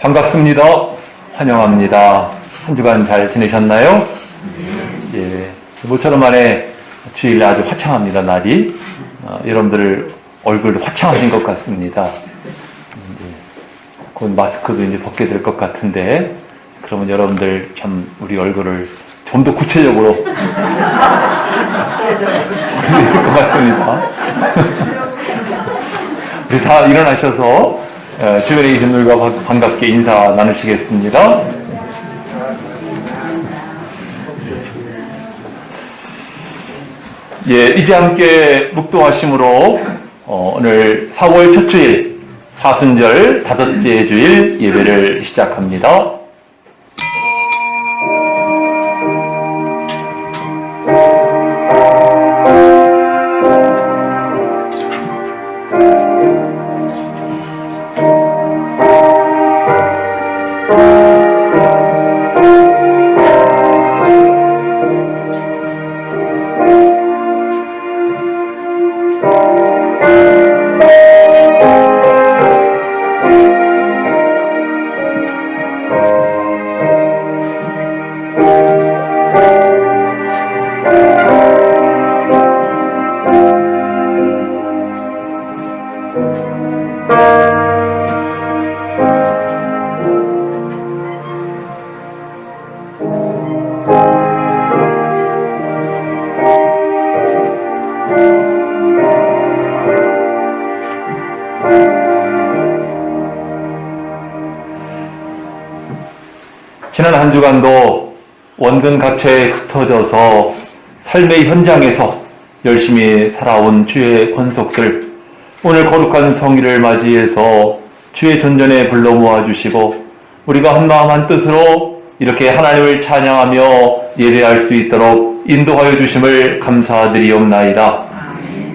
반갑습니다. 환영합니다. 한 주간 잘 지내셨나요? 예, 모처럼 만에 주일 아주 화창합니다, 날이. 여러분들 얼굴 화창하신 것 같습니다. 곧 마스크도 이제 벗게 될 것 같은데, 그러면 여러분들 참 우리 얼굴을 좀 더 구체적으로 볼 수 있을 것 같습니다. 우리 다 일어나셔서 주변에 계신 분들과 반갑게 인사 나누시겠습니다. 예, 이제 함께 묵도하심으로 오늘 4월 첫 주일 사순절 다섯째 주일 예배를 시작합니다. 지난 한 주간도 원근 각처에 흩어져서 삶의 현장에서 열심히 살아온 주의 권속들, 오늘 거룩한 성일을 맞이해서 주의 존전에 불러 모아주시고 우리가 한마음 한뜻으로 이렇게 하나님을 찬양하며 예배할 수 있도록 인도하여 주심을 감사드리옵나이다.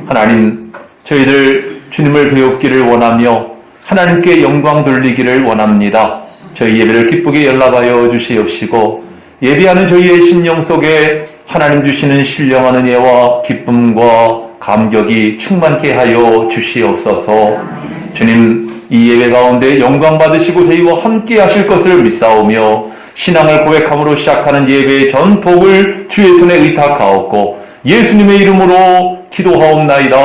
하나님, 저희들 주님을 배웁기를 원하며 하나님께 영광 돌리기를 원합니다. 저희 예배를 기쁘게 연락하여 주시옵시고 예배하는 저희의 심령 속에 하나님 주시는 신령한 은혜와 기쁨과 감격이 충만케 하여 주시옵소서. 주님, 이 예배 가운데 영광 받으시고 저희와 함께 하실 것을 믿사오며 신앙을 고백함으로 시작하는 예배의 전복을 주의 손에 의탁하옵고 예수님의 이름으로 기도하옵나이다.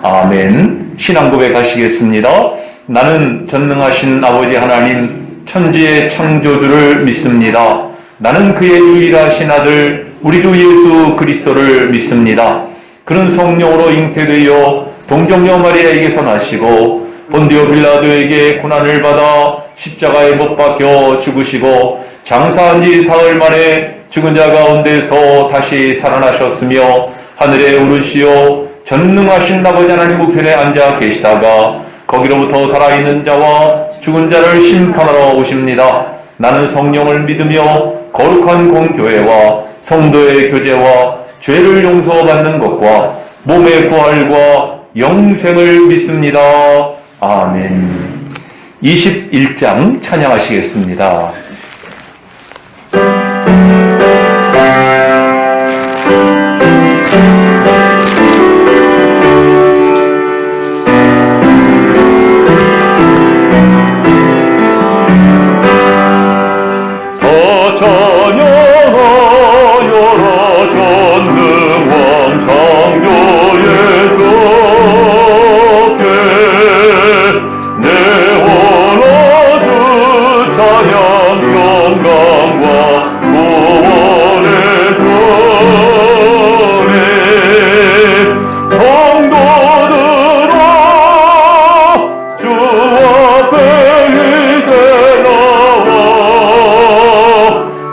아멘. 신앙 고백하시겠습니다. 나는 전능하신 아버지 하나님 천지의 창조주를 믿습니다. 나는 그의 유일하신 아들 우리 주 예수 그리스도를 믿습니다. 그는 성령으로 잉태되어 동정녀 마리아에게서 나시고 본디오 빌라도에게 고난을 받아 십자가에 못 박혀 죽으시고 장사한 지 사흘 만에 죽은 자 가운데서 다시 살아나셨으며 하늘에 오르시어 전능하신 아버지 하나님 우편에 앉아 계시다가 거기로부터 살아있는 자와 죽은 자를 심판하러 오십니다. 나는 성령을 믿으며 거룩한 공교회와 성도의 교제와 죄를 용서받는 것과 몸의 부활과 영생을 믿습니다. 아멘. 21장 찬양하시겠습니다.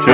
주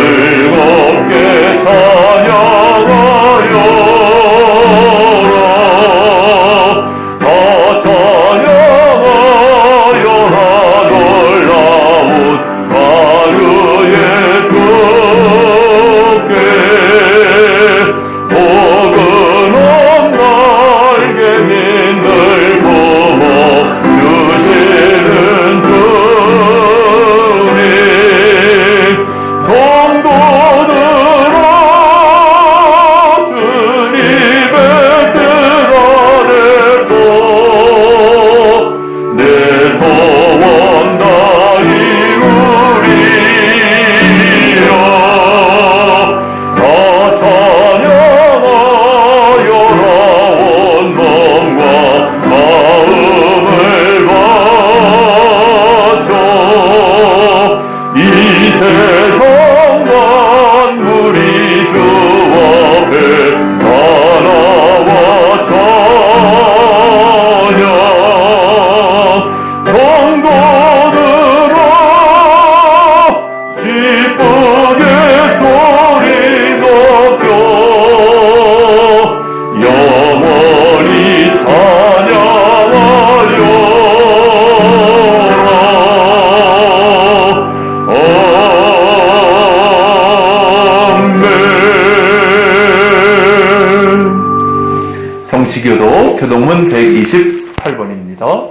성시교도 교동문 128번입니다.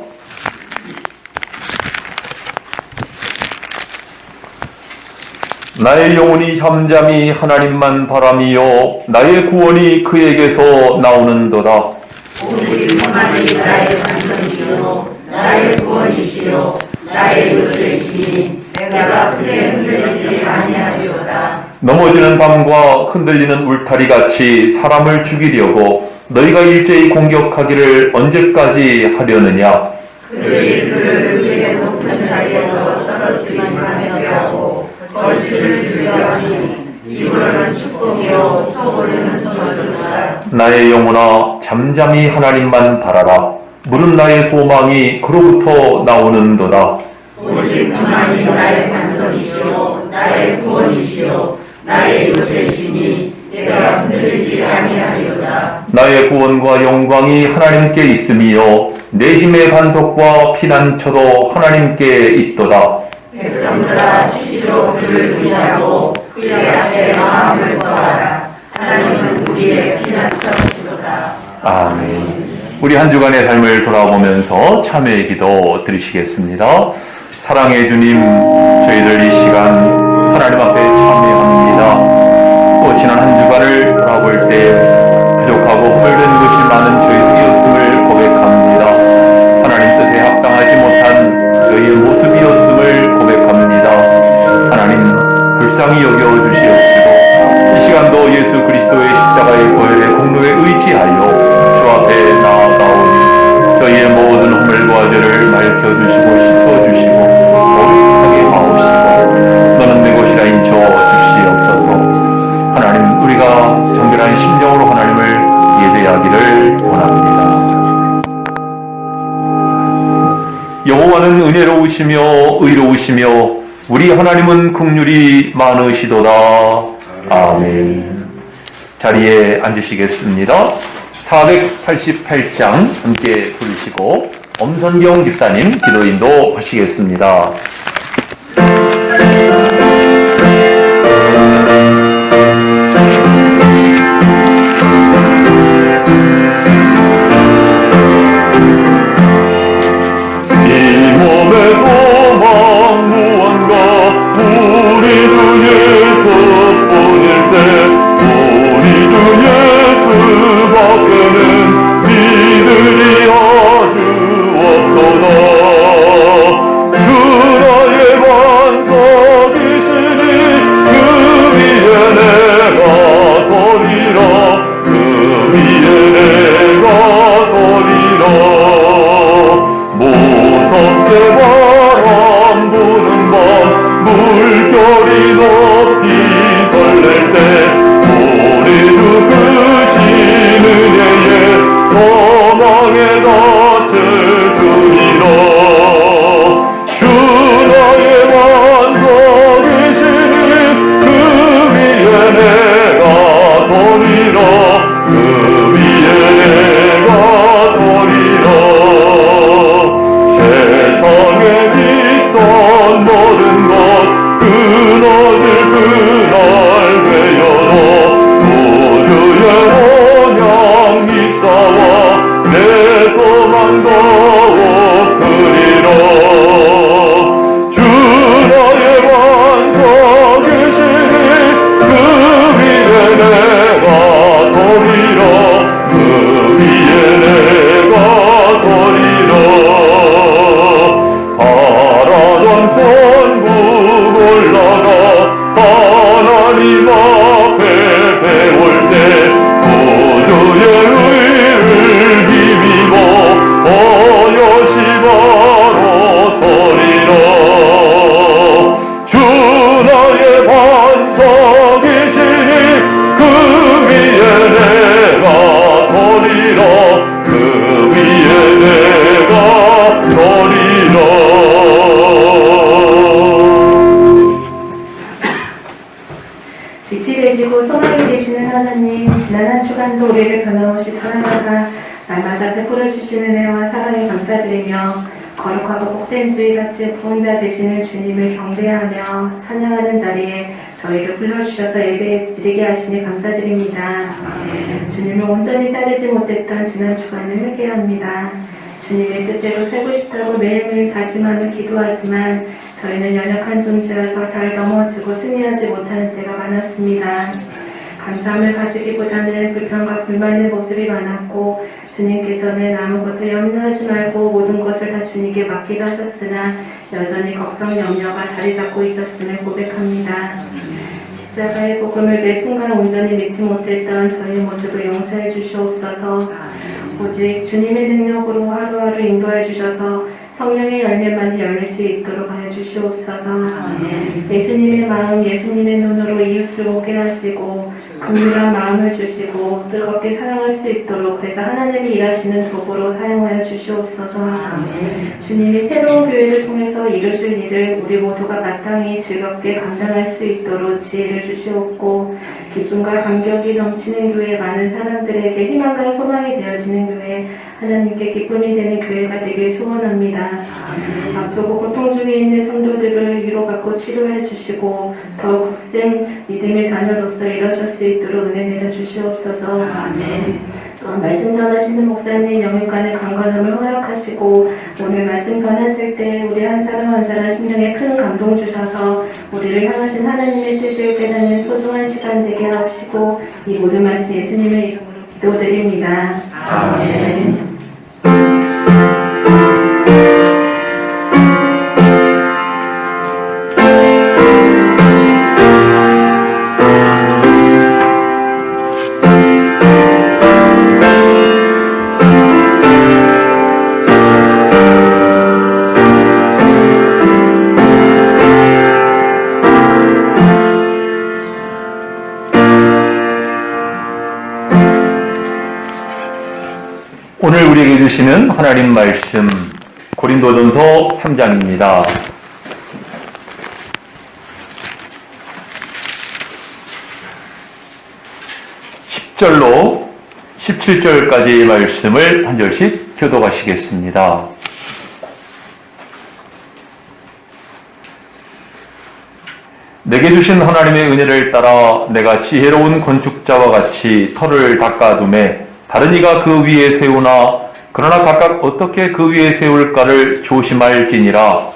나의 영혼이 잠잠히 하나님만 바라미요 나의 구원이 그에게서 나오는도다. 오직 그만이 나의 반성이시요 나의 구원이시요 나의 요새시니 내가 크게 흔들리지 아니하리로다. 넘어지는 밤과 흔들리는 울타리 같이 사람을 죽이려고 너희가 일제히 공격하기를 언제까지 하려느냐. 그들이 그를 위에 높은 자리에서 떨어뜨리기만 하고 거짓을 즐겨하니 이불은 축복이요 서울은 저주로다. 나의 영혼아 잠잠히 하나님만 바라라. 물은 나의 소망이 그로부터 나오는도다. 오직 그만이 나의 반성이시요 나의 구원이시요 나의 요새시니 내가 흔들리지 아니하리로다. 나의 구원과 영광이 하나님께 있음이요 내 힘의 반석과 피난처도 하나님께 있도다. 백성들아 시시로 그를 의지하고 그의 앞에 마음을 거하라. 하나님은 우리의 피난처시로다. 아멘. 우리 한 주간의 삶을 돌아보면서 참회의 기도 드리시겠습니다. 사랑의 주님, 저희들 이 시간 하나님 앞에 참회합니다. 또 지난 한 주간을 돌아볼 때 부족하고 허물된 것이 많은 저희들이었음을 고백합니다. 하나님 뜻에 합당하지 못한 저희의 모습이었음을 고백합니다. 하나님 불쌍히 여겨주시옵시고 이 시간도 예수 그리스도의 십자가의 보혈의 공로에 의지하여 주 앞에 나아가오니 저희의 모든 허물과 죄를 밝혀주시고 씻어주시고 거룩하게 하옵시고 너는 내 것이라 인쳐 주시옵소서. 하나님 우리가 정결한 심령으로 하나님을 예배하기를 원합니다. 여호와는 은혜로우시며 의로우시며 우리 하나님은 긍휼이 많으시도다. 아멘. 자리에 앉으시겠습니다. 488장 함께 부르시고 엄선경 집사님 기도 인도하시겠습니다. 거룩하고 복된 주일같이 구원자 되시는 주님을 경배하며 찬양하는 자리에 저희를 불러주셔서 예배드리게 하시니 감사드립니다. 주님을 온전히 따르지 못했던 지난 주간을 회개합니다. 주님의 뜻대로 살고 싶다고 매일매일 다짐하며 기도하지만 저희는 연약한 존재여서 잘 넘어지고 승리하지 못하는 때가 많았습니다. 감사함을 가지기보다는 불평과 불만의 모습이 많았고 주님께서는 아무것도 염려하지 말고 모든 것을 다 주님께 맡기도 하셨으나 여전히 걱정, 염려가 자리 잡고 있었음을 고백합니다. 십자가의 복음을 매 순간 온전히 믿지 못했던 저희 모습을 용서해 주시옵소서. 오직 주님의 능력으로 하루하루 인도해 주셔서 성령의 열매만 열릴 수 있도록 하여 주시옵소서. 예수님의 마음, 예수님의 눈으로 이웃을 보게 하시고 긍휼한 마음을 주시고 뜨겁게 사랑할 수 있도록 그래서 하나님이 일하시는 도구로 사용하여 주시옵소서. 주님이 새로운 교회를 통해서 이루실 일을 우리 모두가 마땅히 즐겁게 감당할 수 있도록 지혜를 주시옵고 기쁨과 감격이 넘치는 교회, 많은 사람들에게 희망과 소망이 되어지는 교회, 하나님께 기쁨이 되는 교회가 되길 소원합니다. 아프고 고통 중에 있는 성도들을 위로받고 치료해 주시고 더욱 굳센 믿음의 자녀로서 일어설 수 있도록 은혜 내려 주시옵소서. 또한 말씀 전하시는 목사님 영육간의 강건함을 허락하시고 오늘 말씀 전하실 때 우리 한 사람 한 사람 심령에 큰 감동 주셔서 우리를 향하신 하나님의 뜻을 깨닫는 소중한 시간 되게 하시고 이 모든 말씀 예수님의 이름으로 기도드립니다. 아멘. 오늘 우리에게 주시는 하나님 말씀 고린도전서 3장입니다. 10절로 17절까지의 말씀을 한 절씩 교독하시겠습니다. 내게 주신 하나님의 은혜를 따라 내가 지혜로운 건축자와 같이 터를 닦아둠에 다른 이가 그 위에 세우나 그러나 각각 어떻게 그 위에 세울까를 조심할지니라.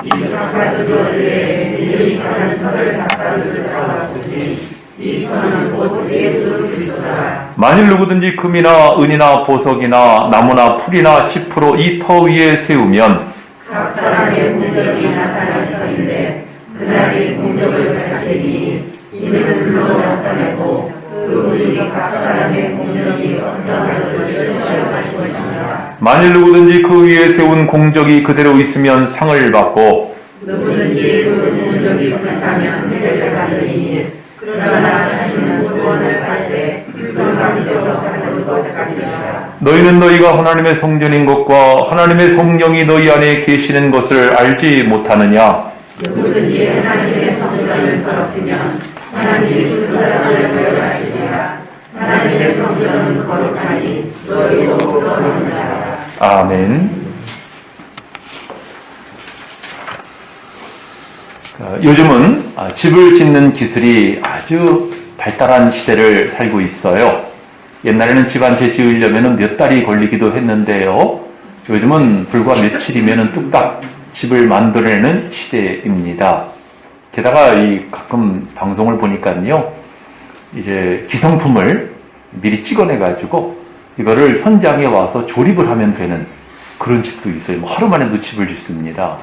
이 닦아두려에 일일이 다른 터를 닦아둘 자가 없으니 이 터는 곧 예수 그리스도라. 만일 누구든지 금이나 은이나 보석이나 나무나 풀이나 짚으로 이 터 위에 세우면 각 사람의 공적이 나타날 터인데 그날이 공적을 밝히니 이는 불로 나타내고 그 우리 각 사람의 공적이 어떠한 것을 시험하실 것입니다. 만일 누구든지 그 위에 세운 공적이 그대로 있으면 상을 받고 누구든지 그 공적이 불타면 해를 받으니 그러나 자신은 구원을 받되 불가운데서 받은 것 같으니라. 너희는 너희가 하나님의 성전인 것과 하나님의 성령이 너희 안에 계시는 것을 알지 못하느냐. 누구든지 하나님의 성전을 더럽히면 하나님이 그 사람을 멸하시리라. 하나님의 성전은 거룩하니 너희도 거룩하니라. 아멘. 요즘은 집을 짓는 기술이 아주 발달한 시대를 살고 있어요. 옛날에는 집 한 채 지으려면 몇 달이 걸리기도 했는데요. 요즘은 불과 며칠이면 뚝딱 집을 만들어내는 시대입니다. 게다가 가끔 방송을 보니까요, 이제 기성품을 미리 찍어내가지고 이거를 현장에 와서 조립을 하면 되는 그런 집도 있어요. 뭐 하루 만에도 집을 짓습니다.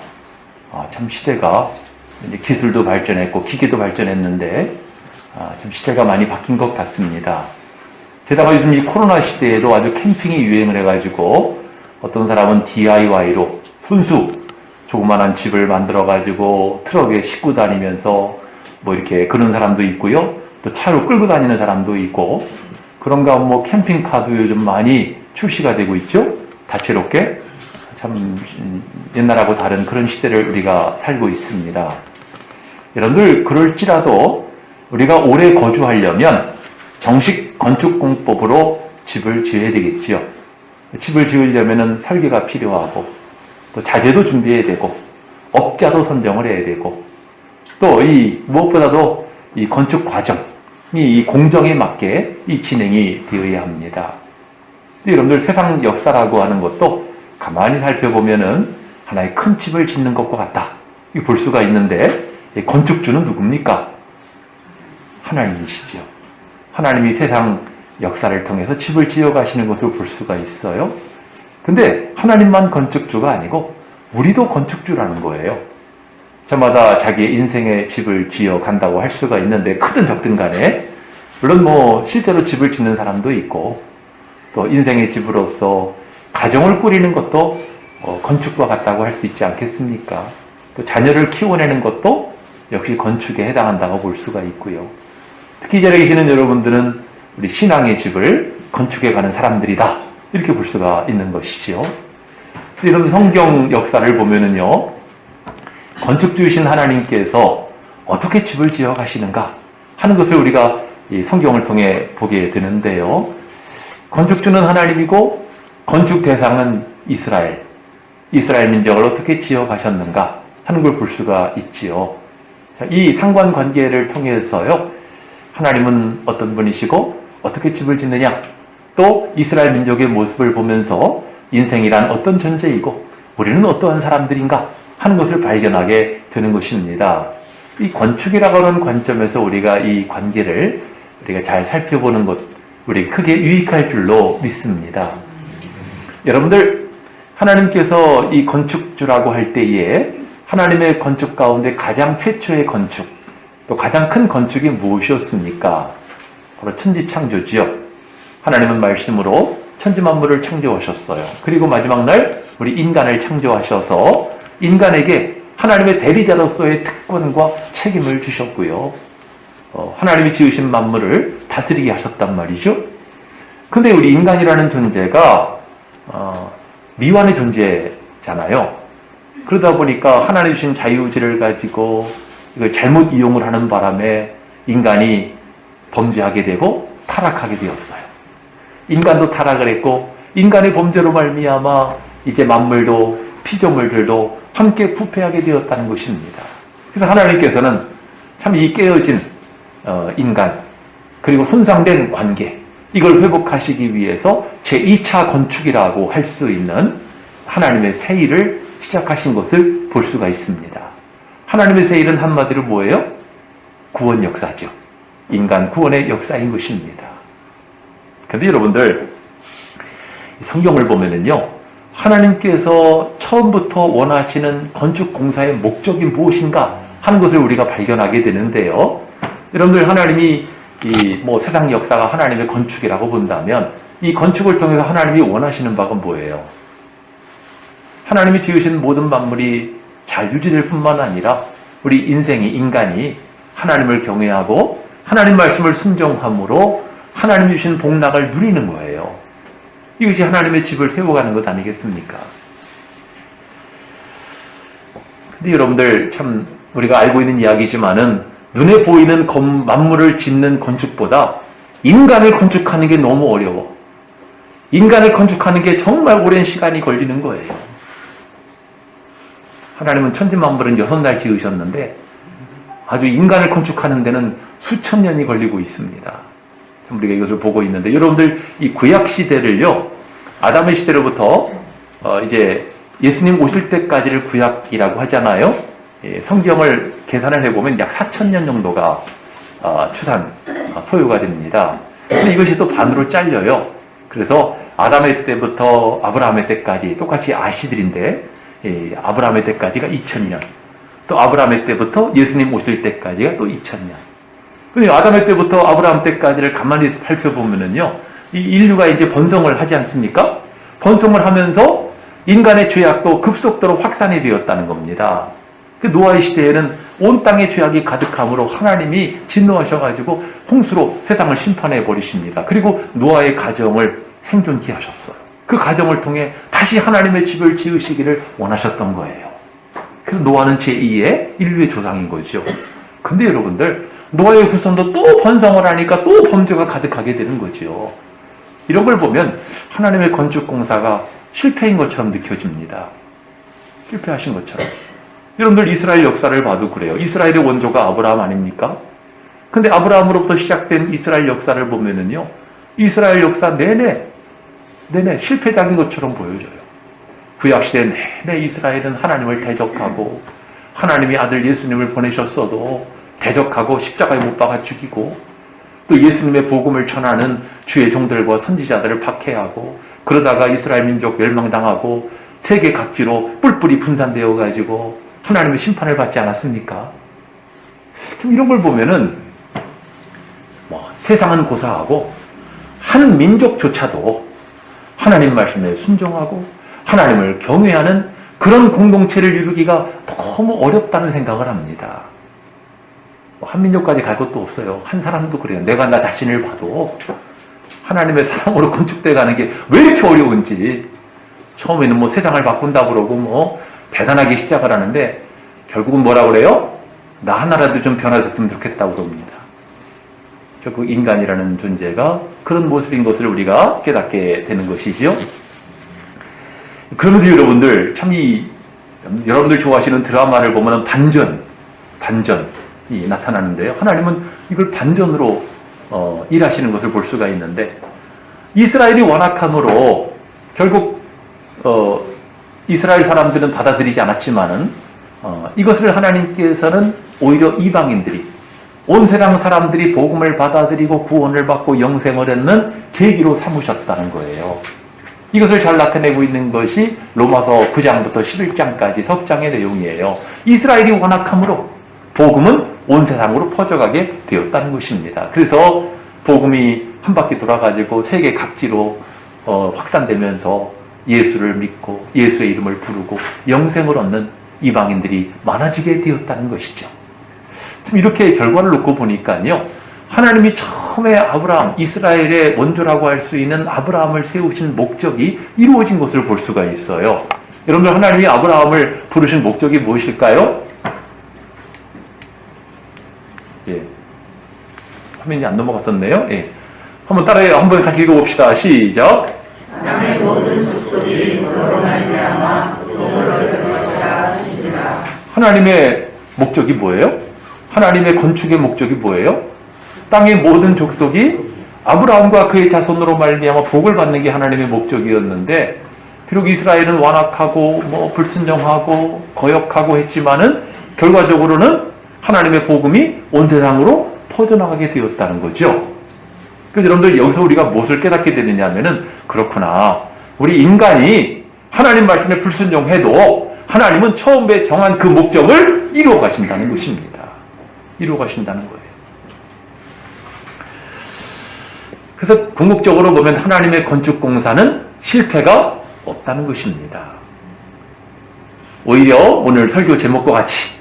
참 시대가 이제 기술도 발전했고 기계도 발전했는데 참 시대가 많이 바뀐 것 같습니다. 게다가 요즘 이 코로나 시대에도 아주 캠핑이 유행을 해가지고 어떤 사람은 DIY로 손수 조그만한 집을 만들어가지고 트럭에 싣고 다니면서 뭐 이렇게 그런 사람도 있고요. 또 차로 끌고 다니는 사람도 있고 그런가 뭐 캠핑카도 요즘 많이 출시가 되고 있죠. 다채롭게 참 옛날하고 다른 그런 시대를 우리가 살고 있습니다. 여러분들 그럴지라도 우리가 오래 거주하려면 정식 건축공법으로 집을 지어야 되겠지요. 집을 지으려면 설계가 필요하고 또 자재도 준비해야 되고 업자도 선정을 해야 되고 또 무엇보다도 이 건축 과정이 이 공정에 맞게 이 진행이 되어야 합니다. 여러분들 세상 역사라고 하는 것도 가만히 살펴보면은 하나의 큰 집을 짓는 것과 같다. 볼 수가 있는데 건축주는 누굽니까? 하나님이시죠. 하나님이 세상 역사를 통해서 집을 지어가시는 것을 볼 수가 있어요. 근데 하나님만 건축주가 아니고 우리도 건축주라는 거예요. 저마다 자기의 인생의 집을 지어 간다고 할 수가 있는데 크든 적든 간에 물론 뭐 실제로 집을 짓는 사람도 있고 또 인생의 집으로서 가정을 꾸리는 것도 건축과 같다고 할 수 있지 않겠습니까? 또 자녀를 키워내는 것도 역시 건축에 해당한다고 볼 수가 있고요. 특히 이 자리에 계시는 여러분들은 우리 신앙의 집을 건축해 가는 사람들이다. 이렇게 볼 수가 있는 것이지요. 이런 성경 역사를 보면은요, 건축주이신 하나님께서 어떻게 집을 지어 가시는가 하는 것을 우리가 이 성경을 통해 보게 되는데요. 건축주는 하나님이고 건축 대상은 이스라엘 민족을 어떻게 지어 가셨는가 하는 걸 볼 수가 있지요. 자, 이 상관관계를 통해서요, 하나님은 어떤 분이시고 어떻게 집을 짓느냐, 또 이스라엘 민족의 모습을 보면서 인생이란 어떤 존재이고 우리는 어떠한 사람들인가 하는 것을 발견하게 되는 것입니다. 이 건축이라고 하는 관점에서 우리가 이 관계를 우리가 잘 살펴보는 것, 우리 크게 유익할 줄로 믿습니다. 여러분들, 하나님께서 이 건축주라고 할 때에 하나님의 건축 가운데 가장 최초의 건축, 또 가장 큰 건축이 무엇이었습니까? 바로 천지창조지요. 하나님은 말씀으로 천지만물을 창조하셨어요. 그리고 마지막 날 우리 인간을 창조하셔서 인간에게 하나님의 대리자로서의 특권과 책임을 주셨고요. 하나님이 지으신 만물을 다스리게 하셨단 말이죠. 근데 우리 인간이라는 존재가 미완의 존재잖아요. 그러다 보니까 하나님 주신 자유의지를 가지고 이걸 잘못 이용을 하는 바람에 인간이 범죄하게 되고 타락하게 되었어요. 인간도 타락을 했고 인간의 범죄로 말미암아 이제 만물도 피조물들도 함께 부패하게 되었다는 것입니다. 그래서 하나님께서는 참 이 깨어진 인간 그리고 손상된 관계 이걸 회복하시기 위해서 제2차 건축이라고 할 수 있는 하나님의 새 일을 시작하신 것을 볼 수가 있습니다. 하나님의 새 일은 한마디로 뭐예요? 구원 역사죠. 인간 구원의 역사인 것입니다. 그런데 여러분들, 성경을 보면은요, 하나님께서 처음부터 원하시는 건축 공사의 목적이 무엇인가 하는 것을 우리가 발견하게 되는데요. 여러분들, 하나님이 세상 역사가 하나님의 건축이라고 본다면 이 건축을 통해서 하나님이 원하시는 바가 뭐예요? 하나님이 지으신 모든 만물이 잘 유지될 뿐만 아니라 우리 인간이 하나님을 경외하고 하나님 말씀을 순종함으로 하나님 주신 복락을 누리는 거예요. 이것이 하나님의 집을 세워가는 것 아니겠습니까? 근데 여러분들, 참 우리가 알고 있는 이야기지만은 눈에 보이는 만물을 짓는 건축보다 인간을 건축하는 게 너무 어려워. 인간을 건축하는 게 정말 오랜 시간이 걸리는 거예요. 하나님은 천지만물은 6날 지으셨는데 아주 인간을 건축하는 데는 수천 년이 걸리고 있습니다. 우리가 이것을 보고 있는데, 여러분들, 이 구약 시대를요, 아담의 시대로부터 이제 예수님 오실 때까지를 구약이라고 하잖아요. 성경을 계산을 해보면 약 4,000년 정도가 소요가 됩니다. 근데 이것이 또 반으로 잘려요. 그래서 아담의 때부터 아브라함의 때까지 똑같이 아시들인데, 아브라함의 때까지가 2,000년, 또 아브라함의 때부터 예수님 오실 때까지가 또 2,000년. 근데 아담의 때부터 아브라함 때까지를 가만히 살펴보면은요, 이 인류가 이제 번성을 하지 않습니까? 번성을 하면서 인간의 죄악도 급속도로 확산이 되었다는 겁니다. 그 노아의 시대에는 온 땅에 죄악이 가득함으로 하나님이 진노하셔가지고 홍수로 세상을 심판해 버리십니다. 그리고 노아의 가정을 생존케 하셨어요. 그 가정을 통해 다시 하나님의 집을 지으시기를 원하셨던 거예요. 그래서 노아는 제2의 인류의 조상인 거죠. 근데 여러분들, 노아의 후손도 또 번성을 하니까 또 범죄가 가득하게 되는 거죠. 이런 걸 보면 하나님의 건축 공사가 실패인 것처럼 느껴집니다. 실패하신 것처럼. 여러분들, 이스라엘 역사를 봐도 그래요. 이스라엘의 원조가 아브라함 아닙니까? 근데 아브라함으로부터 시작된 이스라엘 역사를 보면은요, 이스라엘 역사 내내 실패작인 것처럼 보여져요. 구약시대 내내 이스라엘은 하나님을 대적하고, 하나님이 아들 예수님을 보내셨어도 대적하고 십자가에 못 박아 죽이고, 또 예수님의 복음을 전하는 주의 종들과 선지자들을 박해하고, 그러다가 이스라엘 민족 멸망당하고 세계 각지로 뿔뿔이 분산되어 가지고 하나님의 심판을 받지 않았습니까? 좀 이런 걸 보면은 세상은 고사하고 한 민족조차도 하나님 말씀에 순종하고 하나님을 경외하는 그런 공동체를 이루기가 너무 어렵다는 생각을 합니다. 한 민족까지 갈 것도 없어요. 한 사람도 그래요. 내가 나 자신을 봐도 하나님의 사랑으로 건축돼 가는 게 왜 이렇게 어려운지. 처음에는 세상을 바꾼다 그러고 대단하게 시작을 하는데 결국은 뭐라 그래요? 나 하나라도 좀 변화됐으면 좋겠다고 그럽니다. 결국 인간이라는 존재가 그런 모습인 것을 우리가 깨닫게 되는 것이지요. 그러면서 여러분들 여러분들 좋아하시는 드라마를 보면 반전이 나타나는데요. 하나님은 이걸 반전으로 일하시는 것을 볼 수가 있는데, 이스라엘이 완악함으로 결국 이스라엘 사람들은 받아들이지 않았지만은 이것을 하나님께서는 오히려 이방인들이, 온 세상 사람들이 복음을 받아들이고 구원을 받고 영생을 얻는 계기로 삼으셨다는 거예요. 이것을 잘 나타내고 있는 것이 로마서 9장부터 11장까지 석장의 내용이에요. 이스라엘이 완악함으로 복음은 온 세상으로 퍼져가게 되었다는 것입니다. 그래서 복음이 한 바퀴 돌아가지고 세계 각지로 확산되면서 예수를 믿고 예수의 이름을 부르고 영생을 얻는 이방인들이 많아지게 되었다는 것이죠. 이렇게 결과를 놓고 보니까요, 하나님이 처음에 아브라함, 이스라엘의 원조라고 할 수 있는 아브라함을 세우신 목적이 이루어진 것을 볼 수가 있어요. 여러분들, 하나님이 아브라함을 부르신 목적이 무엇일까요? 화면이 안 넘어갔었네요. 한번 따라해요. 한번 같이 읽어봅시다. 시작. 땅의 모든 족속이 너로 말미암아 복을 얻을 것이라 하시니라. 하나님의 목적이 뭐예요? 하나님의 건축의 목적이 뭐예요? 땅의 모든 족속이 아브라함과 그의 자손으로 말미암아 복을 받는 게 하나님의 목적이었는데, 비록 이스라엘은 완악하고 불순종하고 거역하고 했지만은 결과적으로는 하나님의 복음이 온 세상으로 퍼져나가게 되었다는 거죠. 그래서 여러분들, 여기서 우리가 무엇을 깨닫게 되느냐 하면은, 그렇구나, 우리 인간이 하나님 말씀에 불순종해도 하나님은 처음에 정한 그 목적을 이루어 가신다는 것입니다. 이루어 가신다는 거예요. 그래서 궁극적으로 보면 하나님의 건축 공사는 실패가 없다는 것입니다. 오히려 오늘 설교 제목과 같이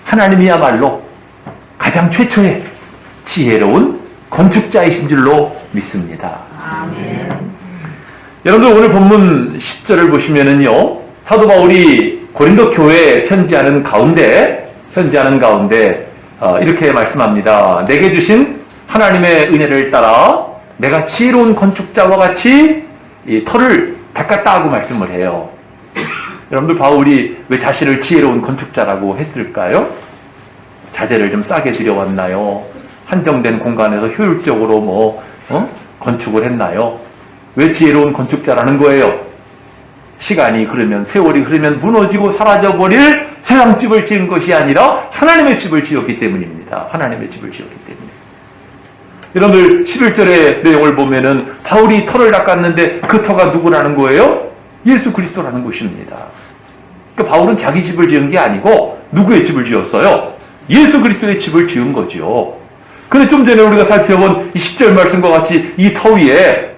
하나님이야말로 가장 최초의 지혜로운 건축자이신 줄로 믿습니다. 아멘. 여러분들, 오늘 본문 10절을 보시면은요, 사도 바울이 고린도 교회에 편지하는 가운데 이렇게 말씀합니다. 내게 주신 하나님의 은혜를 따라 내가 지혜로운 건축자와 같이 이 터를 닦았다 하고 말씀을 해요. 여러분들, 바울이 왜 자신을 지혜로운 건축자라고 했을까요? 자재를 좀 싸게 들여왔나요? 한정된 공간에서 효율적으로 건축을 했나요? 왜 지혜로운 건축자라는 거예요? 시간이 흐르면, 세월이 흐르면 무너지고 사라져버릴 세상 집을 지은 것이 아니라 하나님의 집을 지었기 때문입니다. 하나님의 집을 지었기 때문에. 여러분들, 11절의 내용을 보면은 바울이 터를 닦았는데 그 터가 누구라는 거예요? 예수 그리스도라는 것입니다. 그러니까 바울은 자기 집을 지은 게 아니고 누구의 집을 지었어요? 예수 그리스도의 집을 지은 거죠. 근데 좀 전에 우리가 살펴본 이 10절 말씀과 같이 이 터 위에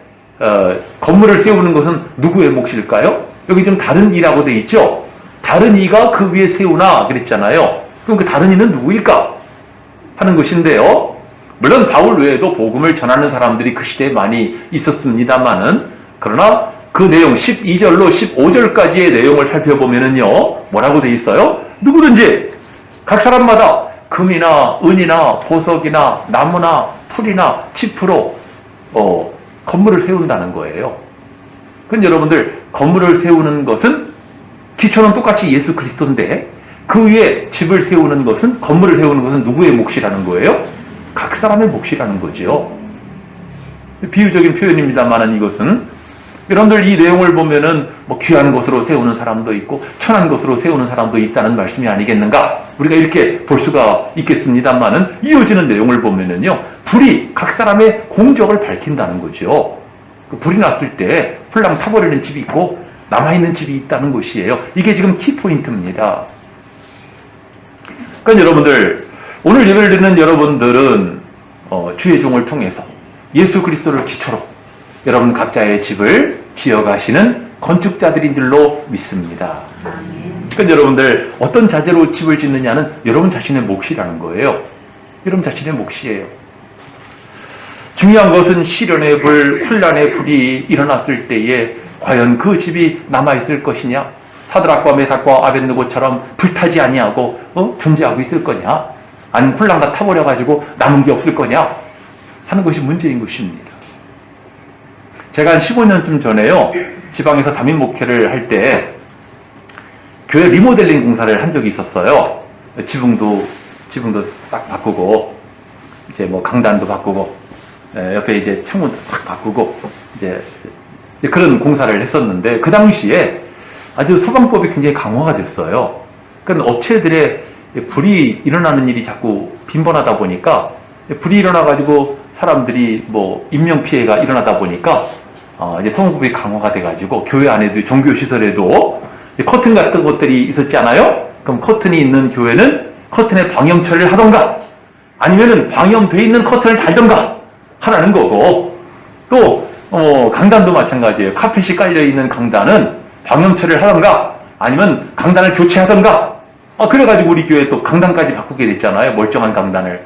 건물을 세우는 것은 누구의 몫일까요? 여기 좀 다른 이라고 돼 있죠? 다른 이가 그 위에 세우나 그랬잖아요. 그럼 그 다른 이는 누구일까? 하는 것인데요. 물론 바울 외에도 복음을 전하는 사람들이 그 시대에 많이 있었습니다만은, 그러나 그 내용 12절로 15절까지의 내용을 살펴보면은요, 뭐라고 돼 있어요? 누구든지 각 사람마다 금이나 은이나 보석이나 나무나 풀이나 칩으로 건물을 세운다는 거예요. 근데 여러분들, 건물을 세우는 것은 기초는 똑같이 예수 그리스도인데 그 위에 집을 세우는 것은, 건물을 세우는 것은 누구의 몫이라는 거예요? 각 사람의 몫이라는 거죠. 비유적인 표현입니다만은 이것은 여러분들 이 내용을 보면은 뭐 귀한 것으로 세우는 사람도 있고 천한 것으로 세우는 사람도 있다는 말씀이 아니겠는가? 우리가 이렇게 볼 수가 있겠습니다만은 이어지는 내용을 보면은요, 불이 각 사람의 공적을 밝힌다는 거죠. 그 불이 났을 때 홀랑 타버리는 집이 있고 남아있는 집이 있다는 것이에요. 이게 지금 키포인트입니다. 그러니까 여러분들, 오늘 예배를 듣는 여러분들은 주의 종을 통해서 예수 그리스도를 기초로 여러분 각자의 집을 지어가시는 건축자들인 줄로 믿습니다. 그러니까 여러분들 어떤 자재로 집을 짓느냐는 여러분 자신의 몫이라는 거예요. 여러분 자신의 몫이에요. 중요한 것은 시련의 불, 혼란의 불이 일어났을 때에 과연 그 집이 남아있을 것이냐? 사드락과 메삭과 아벳느고처럼 불타지 아니하고 존재하고 있을 거냐? 아니면 홀랑 다 타버려가지고 남은 게 없을 거냐? 하는 것이 문제인 것입니다. 제가 한 15년쯤 전에요, 지방에서 담임 목회를 할 때 교회 리모델링 공사를 한 적이 있었어요. 지붕도 싹 바꾸고, 이제 뭐 강단도 바꾸고, 옆에 이제 창문도 싹 바꾸고, 이제 그런 공사를 했었는데, 그 당시에 아주 소방법이 굉장히 강화가 됐어요. 그러니까 업체들의 불이 일어나는 일이 자꾸 빈번하다 보니까, 불이 일어나가지고 사람들이 뭐 인명피해가 일어나다 보니까, 이제 소방법이 강화가 돼가지고, 교회 안에도, 종교시설에도 커튼 같은 것들이 있었잖아요? 그럼 커튼이 있는 교회는 커튼에 방염 처리를 하던가, 아니면은 방염돼 있는 커튼을 달던가 하라는 거고, 또, 강단도 마찬가지예요. 카펫이 깔려있는 강단은 방염 처리를 하던가, 아니면 강단을 교체하던가, 그래가지고 우리 교회 또 강단까지 바꾸게 됐잖아요. 멀쩡한 강단을.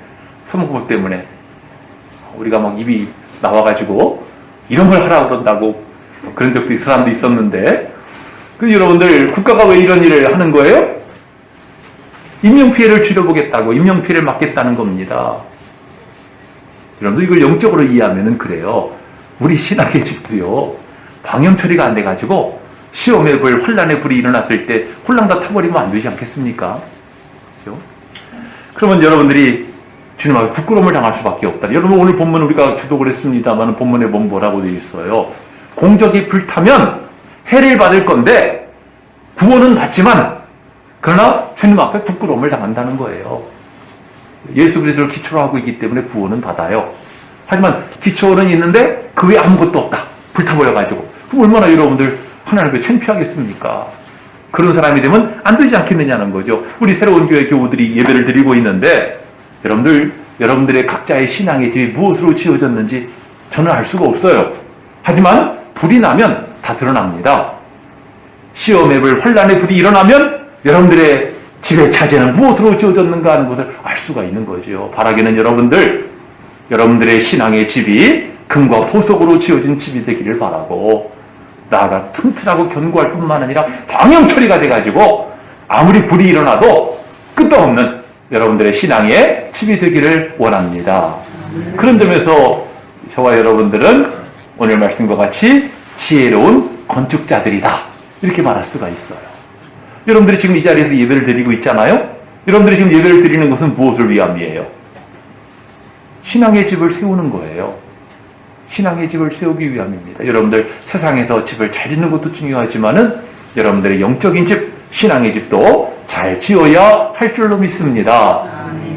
소방법 때문에. 우리가 막 입이 나와가지고, 이런 걸 하라고 그런다고, 그런 적도 사람도 있었는데, 여러분들, 국가가 왜 이런 일을 하는 거예요? 인명피해를 줄여보겠다고, 인명피해를 막겠다는 겁니다. 여러분들, 이걸 영적으로 이해하면은 그래요. 우리 신학의 집도요, 방염 처리가 안 돼가지고, 시험의 불, 혼란의 불이 일어났을 때, 홀랑 다 타버리면 안 되지 않겠습니까? 그렇죠? 그러면 여러분들이 주님 앞에 부끄러움을 당할 수밖에 없다. 여러분, 오늘 본문 우리가 교독을 했습니다만, 본문에 보면 뭐라고 되어 있어요? 공적이 불타면, 해를 받을 건데 구원은 받지만 그러나 주님 앞에 부끄러움을 당한다는 거예요. 예수 그리스도를 기초로 하고 있기 때문에 구원은 받아요. 하지만 기초는 있는데 그 외에 아무것도 없다. 불타버려가지고. 그럼 얼마나 여러분들 하나님께 창피하겠습니까? 그런 사람이 되면 안 되지 않겠느냐는 거죠. 우리 새로운 교회 교우들이 예배를 드리고 있는데 여러분들의 각자의 신앙의 집이 무엇으로 지어졌는지 저는 알 수가 없어요. 하지만 불이 나면 다 드러납니다. 시험의 불, 혼란의 불이 일어나면 여러분들의 집의 자재는 무엇으로 지어졌는가 하는 것을 알 수가 있는 거죠. 바라기는 여러분들의 신앙의 집이 금과 보석으로 지어진 집이 되기를 바라고, 나아가 튼튼하고 견고할 뿐만 아니라 방염 처리가 돼가지고 아무리 불이 일어나도 끝도 없는 여러분들의 신앙의 집이 되기를 원합니다. 그런 점에서 저와 여러분들은 오늘 말씀과 같이 지혜로운 건축자들이다, 이렇게 말할 수가 있어요. 여러분들이 지금 이 자리에서 예배를 드리고 있잖아요. 여러분들이 지금 예배를 드리는 것은 무엇을 위함이에요? 신앙의 집을 세우는 거예요. 신앙의 집을 세우기 위함입니다. 여러분들 세상에서 집을 잘 짓는 것도 중요하지만은 여러분들의 영적인 집, 신앙의 집도 잘 지어야 할 줄로 믿습니다.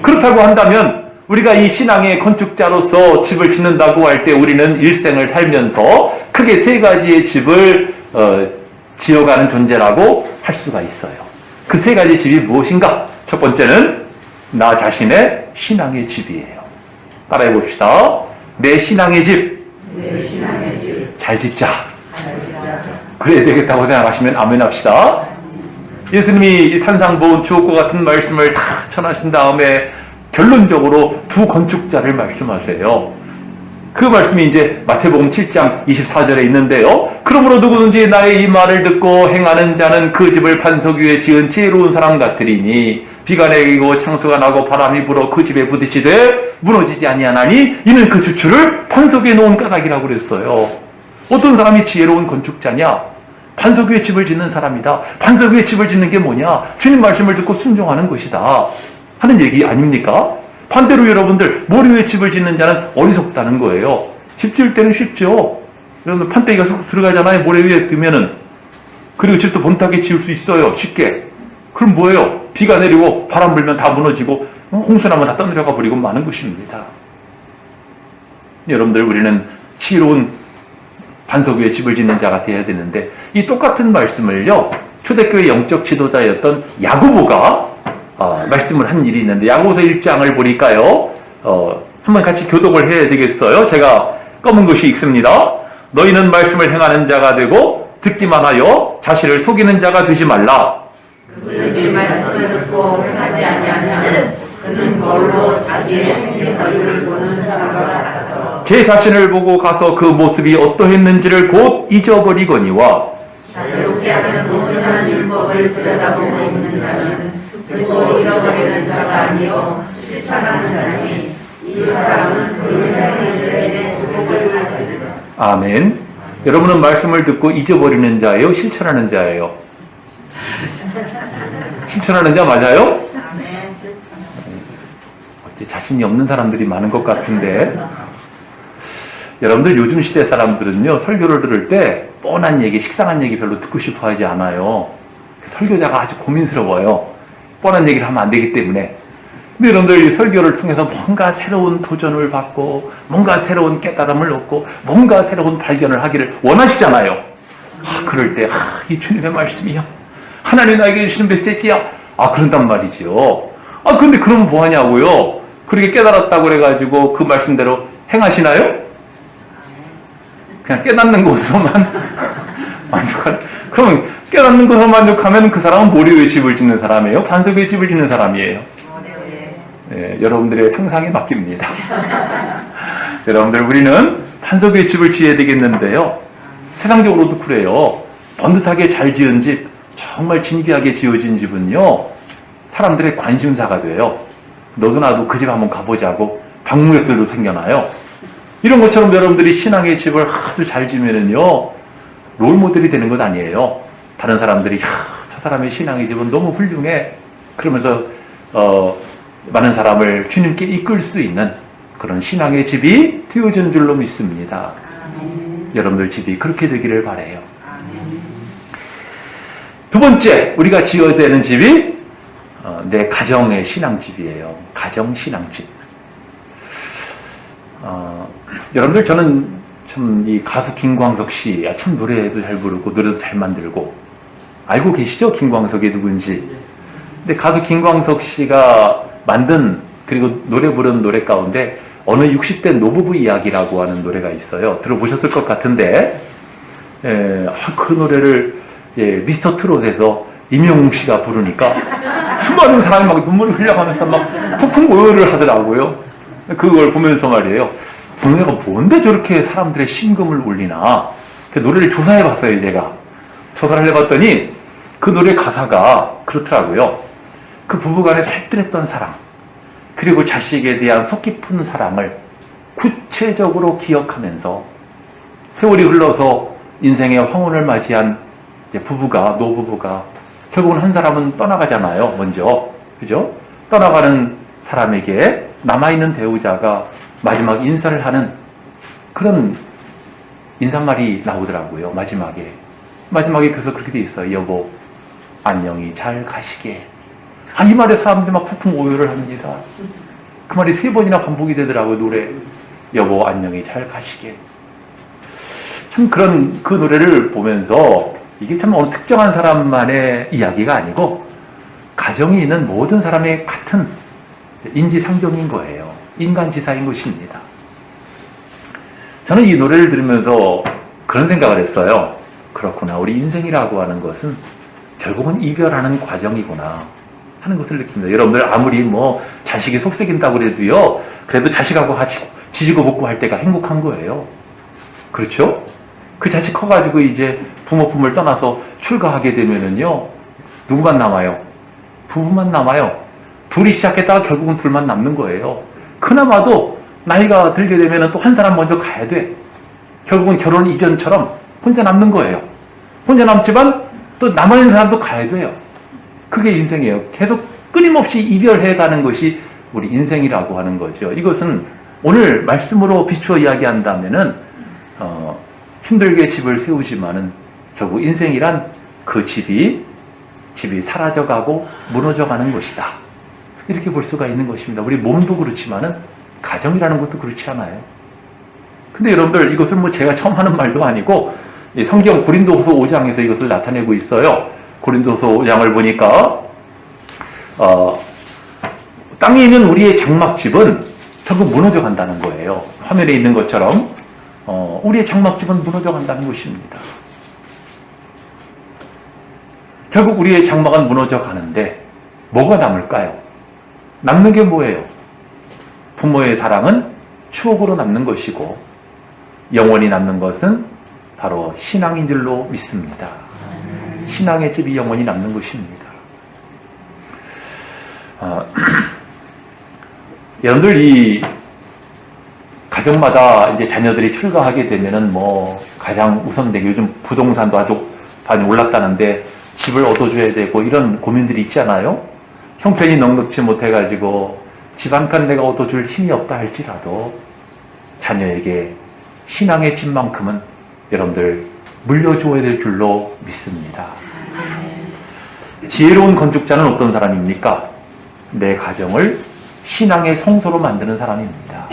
그렇다고 한다면 우리가 이 신앙의 건축자로서 집을 짓는다고 할 때 우리는 일생을 살면서 크게 세 가지의 집을 지어가는 존재라고 할 수가 있어요. 그 세 가지 집이 무엇인가? 첫 번째는 나 자신의 신앙의 집이에요. 따라해 봅시다. 내 신앙의 집. 잘 짓자. 그래야 되겠다고 생각하시면 아멘 합시다. 예수님이 이 산상보훈 주옥과 같은 말씀을 다 전하신 다음에 결론적으로 두 건축자를 말씀하세요. 그 말씀이 이제 마태복음 7장 24절에 있는데요. 그러므로 누구든지 나의 이 말을 듣고 행하는 자는 그 집을 반석 위에 지은 지혜로운 사람 같으리니 비가 내리고 창수가 나고 바람이 불어 그 집에 부딪히되 무너지지 아니하나니 이는 그 주추를 반석 위에 놓은 까닭이라고 그랬어요. 어떤 사람이 지혜로운 건축자냐? 반석 위에 집을 짓는 사람이다. 반석 위에 집을 짓는 게 뭐냐? 주님 말씀을 듣고 순종하는 것이다 하는 얘기 아닙니까? 반대로 여러분들, 머리 위에 집을 짓는 자는 어리석다는 거예요. 집 지을 때는 쉽죠. 여러분, 판때기가 쑥 들어가잖아요. 모래 위에 두면은. 그리고 집도 본타게 지을 수 있어요. 쉽게. 그럼 뭐예요? 비가 내리고 바람 불면 다 무너지고 홍수나면 다 떠내려가 버리고 마는 것입니다. 여러분들, 우리는 지혜로운 반석 위에 집을 짓는 자가 되어야 되는데, 이 똑같은 말씀을요, 초대교회 영적 지도자였던 야고보가 말씀을 한 일이 있는데, 야고보서 1장을 보니까요, 한번 같이 교독을 해야 되겠어요. 제가 검은 것이 읽습니다. 너희는 말씀을 행하는 자가 되고 듣기만 하여 자신을 속이는 자가 되지 말라. 그들이 말씀을 듣고 행하지 아니하면 그는 걸로 자기의 생긴 얼굴을 보는 사람과 같아서 제 자신을 보고 가서 그 모습이 어떠했는지를 곧 잊어버리거니와 자유롭게 하는 온전한 율법을 들여다보고 있는 자는 듣고 잃어버리는 자가 아니요 실천하는 자니 이 사람은 그 행하는 일에 축복을 받으리라. 아멘. 여러분은 말씀을 듣고 잊어버리는 자예요? 실천하는 자예요? 실천하는 자 맞아요? 어째 자신이 없는 사람들이 많은 것 같은데, 여러분들 요즘 시대 사람들은요, 설교를 들을 때 뻔한 얘기, 식상한 얘기 별로 듣고 싶어 하지 않아요. 설교자가 아주 고민스러워요. 뻔한 얘기를 하면 안 되기 때문에. 근데 여러분들 이 설교를 통해서 뭔가 새로운 도전을 받고, 뭔가 새로운 깨달음을 얻고, 뭔가 새로운 발견을 하기를 원하시잖아요. 그럴 때, 이 주님의 말씀이요. 하나님 나에게 주시는 메시지야. 그런단 말이죠. 근데 그러면 뭐 하냐고요? 그렇게 깨달았다고 그래가지고 그 말씀대로 행하시나요? 그냥 깨닫는 것으로만 만족하는. 그러면 깨닫는 것으로 만족하면 그 사람은 모래 위에 집을 짓는 사람이에요? 반석 위에 집을 짓는 사람이에요? 네, 여러분들의 상상에 맡깁니다. 여러분들, 우리는 반석 위에 집을 지어야 되겠는데요. 세상적으로도 그래요. 번듯하게 잘 지은 집, 정말 진귀하게 지어진 집은요, 사람들의 관심사가 돼요. 너도 나도 그 집 한번 가보자고 방문객들도 생겨나요. 이런 것처럼 여러분들이 신앙의 집을 아주 잘 지으면요, 롤모델이 되는 것 아니에요. 다른 사람들이 저 사람의 신앙의 집은 너무 훌륭해, 그러면서 많은 사람을 주님께 이끌 수 있는 그런 신앙의 집이 되어진 줄로 믿습니다. 여러분들 집이 그렇게 되기를 바라요. 두 번째, 우리가 지어야 되는 집이 내 가정의 신앙집이에요. 가정 신앙집. 여러분들, 저는 참 이 가수 김광석 씨, 참 노래도 잘 부르고 노래도 잘 만들고, 알고 계시죠? 김광석이 누군지. 근데 가수 김광석 씨가 만든, 그리고 노래 부른 노래 가운데 어느 60대 노부부 이야기라고 하는 노래가 있어요. 들어보셨을 것 같은데, 그 노래를 미스터 트롯에서 임영웅 씨가 부르니까 수많은 사람이 막 눈물을 흘려가면서 막 폭풍 오열을 하더라고요. 그걸 보면서 말이에요. 노래가 뭔데 저렇게 사람들의 심금을 울리나. 그 노래를 조사해봤어요, 제가. 조사를 해봤더니 그 노래 가사가 그렇더라고요. 그 부부간에 살뜰했던 사랑, 그리고 자식에 대한 속 깊은 사랑을 구체적으로 기억하면서 세월이 흘러서 인생의 황혼을 맞이한 부부가, 노부부가 결국은 한 사람은 떠나가잖아요, 먼저. 그죠? 떠나가는 사람에게 남아있는 배우자가 마지막 인사를 하는 그런 인사말이 나오더라고요, 마지막에. 그래서 그렇게 돼 있어요. 여보, 안녕히 잘 가시게. 이 말에 사람들이 막 폭풍 오열을 합니다. 그 말이 3번이나 반복이 되더라고요, 노래. 여보, 안녕히 잘 가시게. 참 그 노래를 보면서 이게 참 어느 특정한 사람만의 이야기가 아니고 가정이 있는 모든 사람의 같은 인지상정인 거예요. 인간지사인 것입니다. 저는 이 노래를 들으면서 그런 생각을 했어요. 그렇구나, 우리 인생이라고 하는 것은 결국은 이별하는 과정이구나 하는 것을 느낍니다. 여러분들, 아무리 자식이 속썩인다고 그래도요, 그래도 자식하고 같이 지지고 볶고 할 때가 행복한 거예요. 그렇죠? 그 자식 커가지고 이제 부모 품을 떠나서 출가하게 되면은요, 누구만 남아요? 부부만 남아요. 둘이 시작했다가 결국은 둘만 남는 거예요. 그나마도 나이가 들게 되면은 또 한 사람 먼저 가야 돼. 결국은 결혼 이전처럼 혼자 남는 거예요. 혼자 남지만 또 남아있는 사람도 가야 돼요. 그게 인생이에요. 계속 끊임없이 이별해 가는 것이 우리 인생이라고 하는 거죠. 이것은 오늘 말씀으로 비추어 이야기한다면은 힘들게 집을 세우지만은 결국 인생이란 그 집이 사라져가고 무너져가는 것이다. 이렇게 볼 수가 있는 것입니다. 우리 몸도 그렇지만은 가정이라는 것도 그렇지 않아요. 근데 여러분들 이것을 뭐 제가 처음 하는 말도 아니고 성경 고린도후서 5장에서 이것을 나타내고 있어요. 고린도후서 5장을 보니까 땅에 있는 우리의 장막집은 결국 무너져 간다는 거예요. 화면에 있는 것처럼 우리의 장막집은 무너져 간다는 것입니다. 결국 우리의 장막은 무너져 가는데 뭐가 남을까요? 남는 게 뭐예요? 부모의 사랑은 추억으로 남는 것이고 영원히 남는 것은 바로 신앙인 줄로 믿습니다. 신앙의 집이 영원히 남는 것입니다. 여러분들 이 가정마다 이제 자녀들이 출가하게 되면은 뭐 가장 우선되게 요즘 부동산도 아주 많이 올랐다는데 집을 얻어줘야 되고 이런 고민들이 있잖아요. 형편이 넉넉지 못해가지고 집 한 칸 내가 얻어줄 힘이 없다 할지라도 자녀에게 신앙의 집만큼은 여러분들 물려줘야 될 줄로 믿습니다. 지혜로운 건축자는 어떤 사람입니까? 내 가정을 신앙의 성소로 만드는 사람입니다.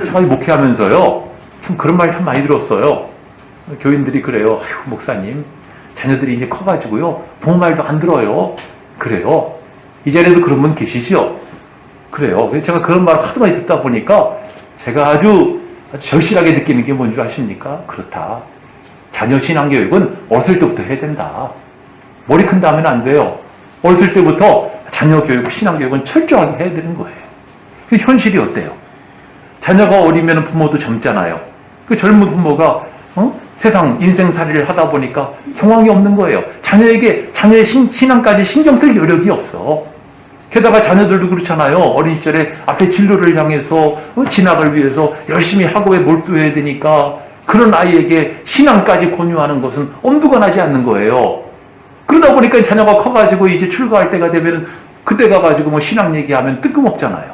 제가 목회하면서요, 참 그런 말 참 많이 들었어요. 교인들이 그래요. 아휴, 목사님, 자녀들이 이제 커가지고요, 부모 말도 안 들어요. 그래요. 이 자리에도 그런 분 계시죠? 그래요. 제가 그런 말을 하도 많이 듣다 보니까 제가 아주 절실하게 느끼는 게 뭔 줄 아십니까? 그렇다. 자녀 신앙교육은 어렸을 때부터 해야 된다. 머리 큰 다음에는 안 돼요. 어렸을 때부터 자녀 교육, 신앙교육은 철저하게 해야 되는 거예요. 그 현실이 어때요? 자녀가 어리면 부모도 젊잖아요. 그 젊은 부모가 세상 인생살이를 하다 보니까 경황이 없는 거예요. 자녀의 신앙까지 신경 쓸 여력이 없어. 게다가 자녀들도 그렇잖아요. 어린 시절에 앞에 진로를 향해서 진학을 위해서 열심히 학업에 몰두해야 되니까 그런 아이에게 신앙까지 권유하는 것은 엄두가 나지 않는 거예요. 그러다 보니까 자녀가 커가지고 이제 출가할 때가 되면 그때 가가지고 뭐 신앙 얘기하면 뜬금없잖아요.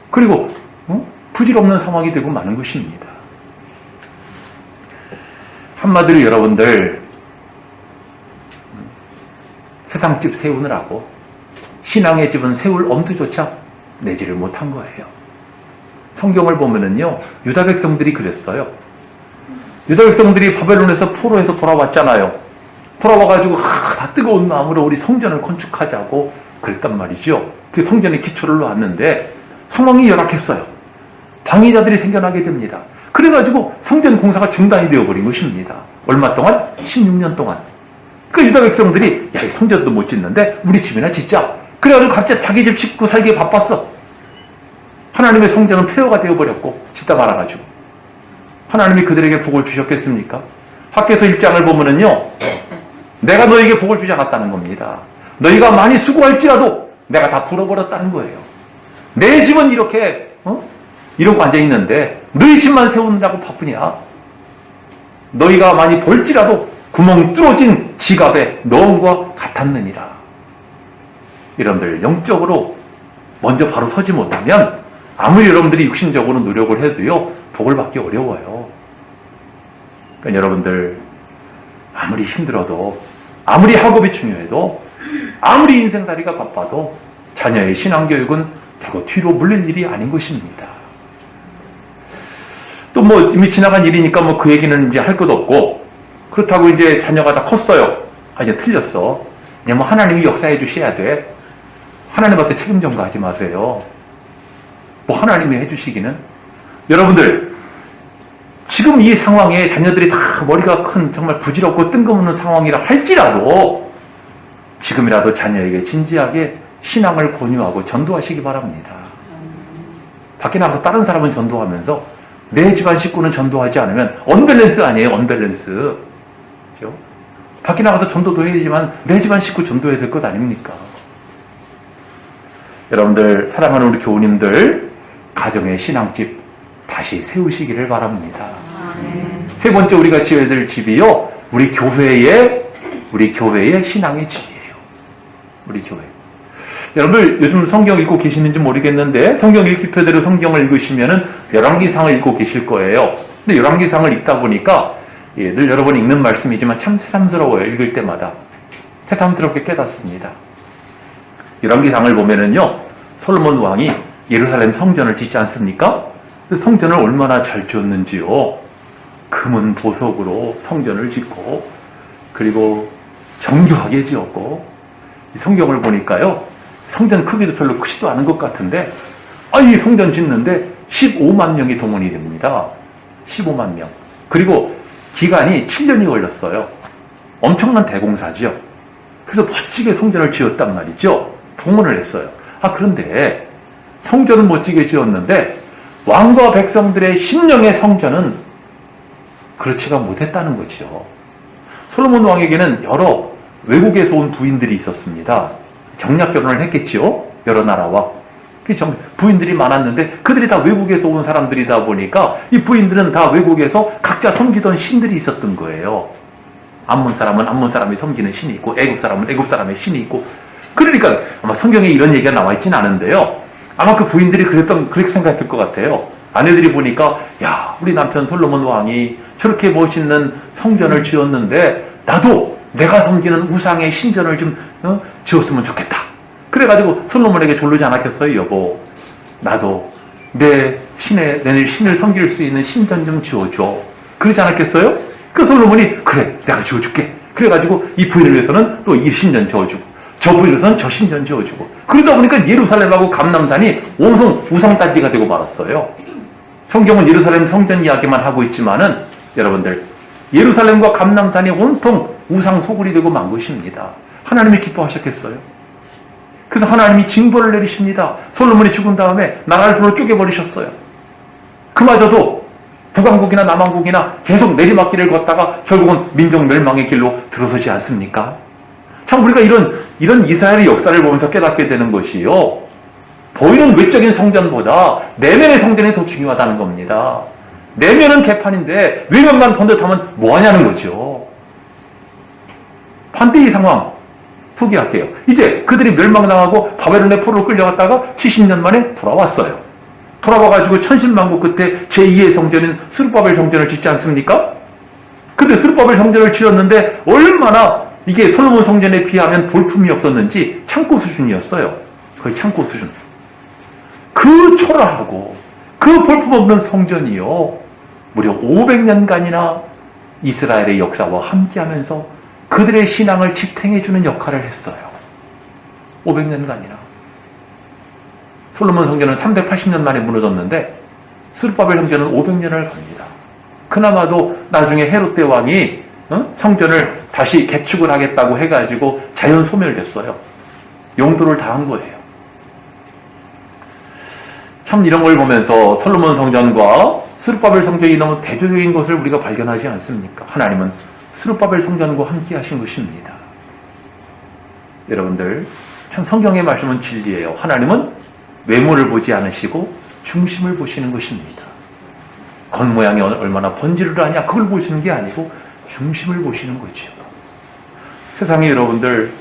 그리고 부질없는 상황이 되고 마는 것입니다. 한마디로 여러분들 세상집 세우느라고 신앙의 집은 세울 엄두조차 내지를 못한 거예요. 성경을 보면은요, 유다 백성들이 그랬어요. 유다 백성들이 바벨론에서 포로에서 돌아왔잖아요. 돌아와가지고 다 뜨거운 마음으로 우리 성전을 건축하자고 그랬단 말이죠. 그 성전의 기초를 놓았는데 상황이 열악했어요. 방해자들이 생겨나게 됩니다. 그래가지고 성전 공사가 중단이 되어버린 것입니다. 얼마 동안? 16년 동안. 그 유다 백성들이 야, 이 성전도 못 짓는데 우리 집이나 짓자. 그래가지고 각자 자기 집 짓고 살기에 바빴어. 하나님의 성전은 폐허가 되어버렸고 짓다 말아가지고 하나님이 그들에게 복을 주셨겠습니까? 학개서 1장을 보면은요, 내가 너에게 복을 주지 않았다는 겁니다. 너희가 많이 수고할지라도 내가 다 불어버렸다는 거예요. 내 집은 이렇게 이러고 앉아있는데 너희 집만 세우느라고 바쁘냐? 너희가 많이 벌지라도 구멍 뚫어진 지갑에 넣은 것과 같았느니라. 여러분들 영적으로 먼저 바로 서지 못하면 아무리 여러분들이 육신적으로 노력을 해도요, 복을 받기 어려워요. 그러니까 여러분들 아무리 힘들어도, 아무리 학업이 중요해도, 아무리 인생살이가 바빠도 자녀의 신앙교육은 결국 뒤로 물릴 일이 아닌 것입니다. 또 뭐 이미 지나간 일이니까 뭐 그 얘기는 이제 할 것 없고, 그렇다고 이제 자녀가 다 컸어요. 이제 틀렸어. 그냥 뭐 하나님이 역사해 주셔야 돼. 하나님한테 책임 전가하지 마세요. 뭐 하나님이 해주시기는. 여러분들 지금 이 상황에 자녀들이 다 머리가 큰 정말 부질없고 뜬금없는 상황이라 할지라도 지금이라도 자녀에게 진지하게 신앙을 권유하고 전도하시기 바랍니다. 밖에 나가서 다른 사람은 전도하면서 내 집안 식구는 전도하지 않으면 언밸런스 아니에요. 언밸런스. 그렇죠? 밖에 나가서 전도도 해야 되지만 내 집안 식구 전도해야 될 것 아닙니까? 여러분들, 사랑하는 우리 교우님들, 가정의 신앙집 다시 세우시기를 바랍니다. 세 번째 우리가 지어야 될 집이요, 우리 교회의 신앙의 집이에요. 우리 교회. 여러분들 요즘 성경 읽고 계시는지 모르겠는데 성경 읽기표대로 성경을 읽으시면은 열왕기상을 읽고 계실 거예요. 근데 열왕기상을 읽다 보니까 늘 여러 번 읽는 말씀이지만 참 새삼스러워요. 읽을 때마다 새삼스럽게 깨닫습니다. 열왕기상을 보면은요, 솔로몬 왕이 예루살렘 성전을 짓지 않습니까? 그 성전을 얼마나 잘 지었는지요. 금은 보석으로 성전을 짓고, 그리고 정교하게 지었고, 성경을 보니까요, 성전 크기도 별로 크지도 않은 것 같은데, 이 성전 짓는데 15만 명이 동원이 됩니다. 15만 명. 그리고 기간이 7년이 걸렸어요. 엄청난 대공사죠. 그래서 멋지게 성전을 지었단 말이죠. 동원을 했어요. 그런데 성전은 멋지게 지었는데 왕과 백성들의 심령의 성전은 그렇지가 못했다는 거죠. 솔로몬 왕에게는 여러 외국에서 온 부인들이 있었습니다. 정략 결혼을 했겠지요. 여러 나라와. 부인들이 많았는데 그들이 다 외국에서 온 사람들이다 보니까 이 부인들은 다 외국에서 각자 섬기던 신들이 있었던 거예요. 암몬 사람은 암몬 사람이 섬기는 신이 있고, 애굽 사람은 애굽 사람의 신이 있고. 그러니까 아마 성경에 이런 얘기가 나와 있진 않은데요, 아마 그 부인들이 그렇게 생각했을 것 같아요. 아내들이 보니까, 야, 우리 남편 솔로몬 왕이 저렇게 멋있는 성전을 지었는데 나도 내가 섬기는 우상의 신전을 좀 지었으면 좋겠다. 그래가지고 솔로몬에게 졸르지 않았겠어요? 여보, 나도 내 신을 섬길 수 있는 신전 좀 지어줘. 그러지 않았겠어요? 그 솔로몬이, 그래, 내가 지어줄게. 그래가지고 이 부인을 위해서는 또 이 신전 지어주고, 저 부인을 위해서는 저 신전 지어주고. 그러다 보니까 예루살렘하고 감람산이 온통 우상단지가 되고 말았어요. 성경은 예루살렘 성전 이야기만 하고 있지만은 여러분들, 예루살렘과 감람산이 온통 우상 소굴이 되고 만 것입니다. 하나님이 기뻐하셨겠어요? 그래서 하나님이 징벌을 내리십니다. 솔로몬이 죽은 다음에 나라를 둘러 쪼개버리셨어요. 그마저도 북왕국이나 남왕국이나 계속 내리막길을 걷다가 결국은 민족 멸망의 길로 들어서지 않습니까? 참 우리가 이런 이스라엘의 역사를 보면서 깨닫게 되는 것이요, 보이는 외적인 성전보다 내면의 성전이 더 중요하다는 겁니다. 내면은 개판인데 외면만 번듯하면 뭐하냐는 거죠. 반대의 상황 포기할게요. 이제 그들이 멸망당하고 바벨론의 포로로 끌려갔다가 70년 만에 돌아왔어요. 돌아와가지고 천신만고 끝에 제2의 성전인 스룹바벨 성전을 짓지 않습니까? 근데 스룹바벨 성전을 지었는데 얼마나 이게 솔로몬 성전에 비하면 볼품이 없었는지 창고 수준이었어요. 거의 창고 수준. 그 초라하고 그 볼품 없는 성전이요, 무려 500년간이나 이스라엘의 역사와 함께하면서 그들의 신앙을 지탱해주는 역할을 했어요. 500년간이나. 솔로몬 성전은 380년 만에 무너졌는데 스룹바벨 성전은 500년을 갑니다. 그나마도 나중에 헤롯 대왕이 성전을 다시 개축을 하겠다고 해가지고 자연 소멸됐어요. 용도를 다 한 거예요. 참 이런 걸 보면서 솔로몬 성전과 스룹바벨 성전이 너무 대조적인 것을 우리가 발견하지 않습니까? 하나님은 스룹바벨 성전과 함께 하신 것입니다. 여러분들, 참 성경의 말씀은 진리예요. 하나님은 외모를 보지 않으시고 중심을 보시는 것입니다. 겉모양이 얼마나 번지르르하냐 그걸 보시는 게 아니고 중심을 보시는 거죠. 세상에 여러분들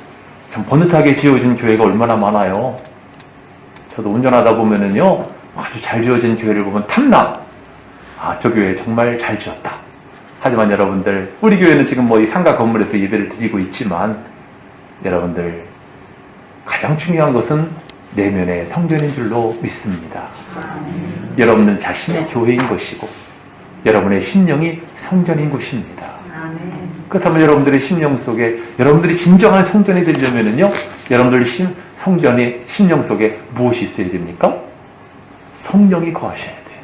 참 번듯하게 지어진 교회가 얼마나 많아요. 저도 운전하다 보면은요, 아주 잘 지어진 교회를 보면 탐나. 저 교회 정말 잘 지었다. 하지만 여러분들, 우리 교회는 지금 이 상가 건물에서 예배를 드리고 있지만 여러분들, 가장 중요한 것은 내면의 성전인 줄로 믿습니다. 여러분들 자신의 교회인 것이고 여러분의 심령이 성전인 것입니다. 그렇다면 여러분들의 심령 속에, 여러분들이 진정한 성전이 되려면은요, 여러분들 성전의 심령 속에 무엇이 있어야 됩니까? 성령이 거하셔야 돼요.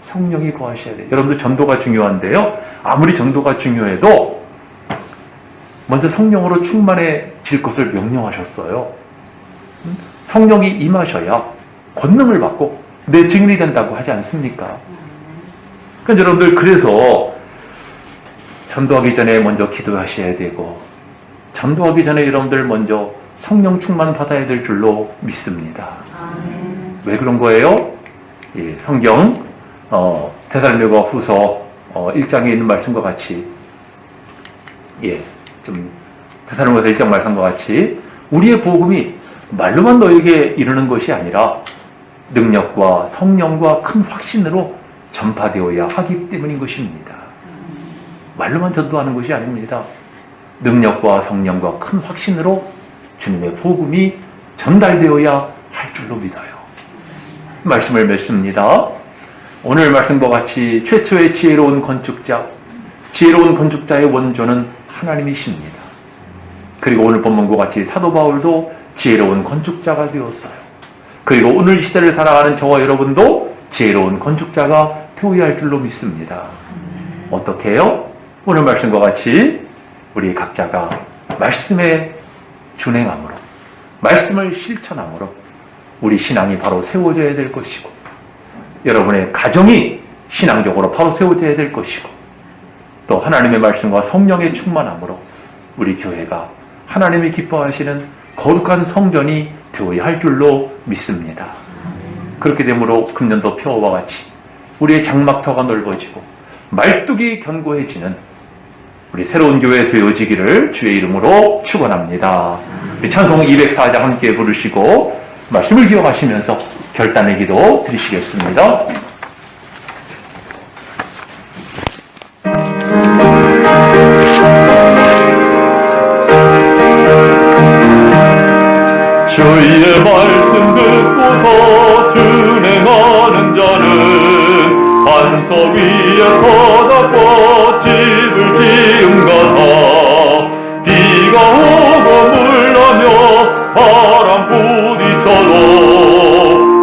성령이 거하셔야 돼요. 여러분들 전도가 중요한데요, 아무리 전도가 중요해도 먼저 성령으로 충만해질 것을 명령하셨어요. 성령이 임하셔야 권능을 받고 내 증인이 된다고 하지 않습니까? 그러니까 여러분들, 그래서 전도하기 전에 먼저 기도하셔야 되고, 전도하기 전에 여러분들 먼저 성령 충만 받아야 될 줄로 믿습니다. 왜 그런 거예요? 예, 성경 데살로니가 후서 1장에 있는 말씀과 같이, 좀 데살로니가서 1장 말씀과 같이 우리의 복음이 말로만 너에게 이르는 것이 아니라 능력과 성령과 큰 확신으로 전파되어야 하기 때문인 것입니다. 말로만 전도하는 것이 아닙니다. 능력과 성령과 큰 확신으로 주님의 복음이 전달되어야 할 줄로 믿어요. 말씀을 맺습니다. 오늘 말씀과 같이 최초의 지혜로운 건축자의 원조는 하나님이십니다. 그리고 오늘 본문과 같이 사도 바울도 지혜로운 건축자가 되었어요. 그리고 오늘 시대를 살아가는 저와 여러분도 지혜로운 건축자가 되어야 할 줄로 믿습니다. 어떻게 해요? 오늘 말씀과 같이 우리 각자가 말씀에 준행함으로, 말씀을 실천함으로 우리 신앙이 바로 세워져야 될 것이고, 여러분의 가정이 신앙적으로 바로 세워져야 될 것이고, 또 하나님의 말씀과 성령의 충만함으로 우리 교회가 하나님이 기뻐하시는 거룩한 성전이 되어야 할 줄로 믿습니다. 그렇게 되므로 금년도 표어와 같이 우리의 장막터가 넓어지고 말뚝이 견고해지는 우리 새로운 교회 되어지기를 주의 이름으로 축원합니다. 우리 찬송 204장 함께 부르시고 말씀을 기억하시면서 결단의 기도 드리시겠습니다. 주의 말씀 듣고서 준행하는 자는 반석 위에 터닫고 집을 지은 같아 비가 오고 물나며 바람 부딪혀도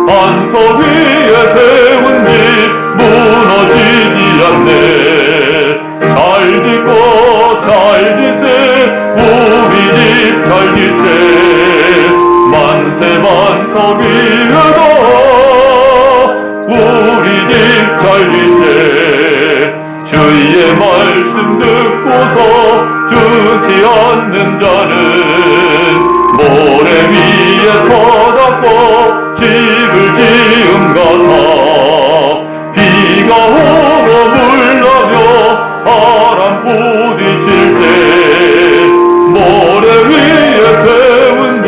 반석 위에 세운 집 무너지지 않네. 잘 짓고 잘 지세 우리 집 잘 지세 만세 만석 위에도 우리 집 잘 지세. 주의 말씀 듣고서 준지 않는 자는 모래 위에 터닫고 집을 지은 같아 비가 오고 물나며 바람 부딪힐 때 모래 위에 세운 집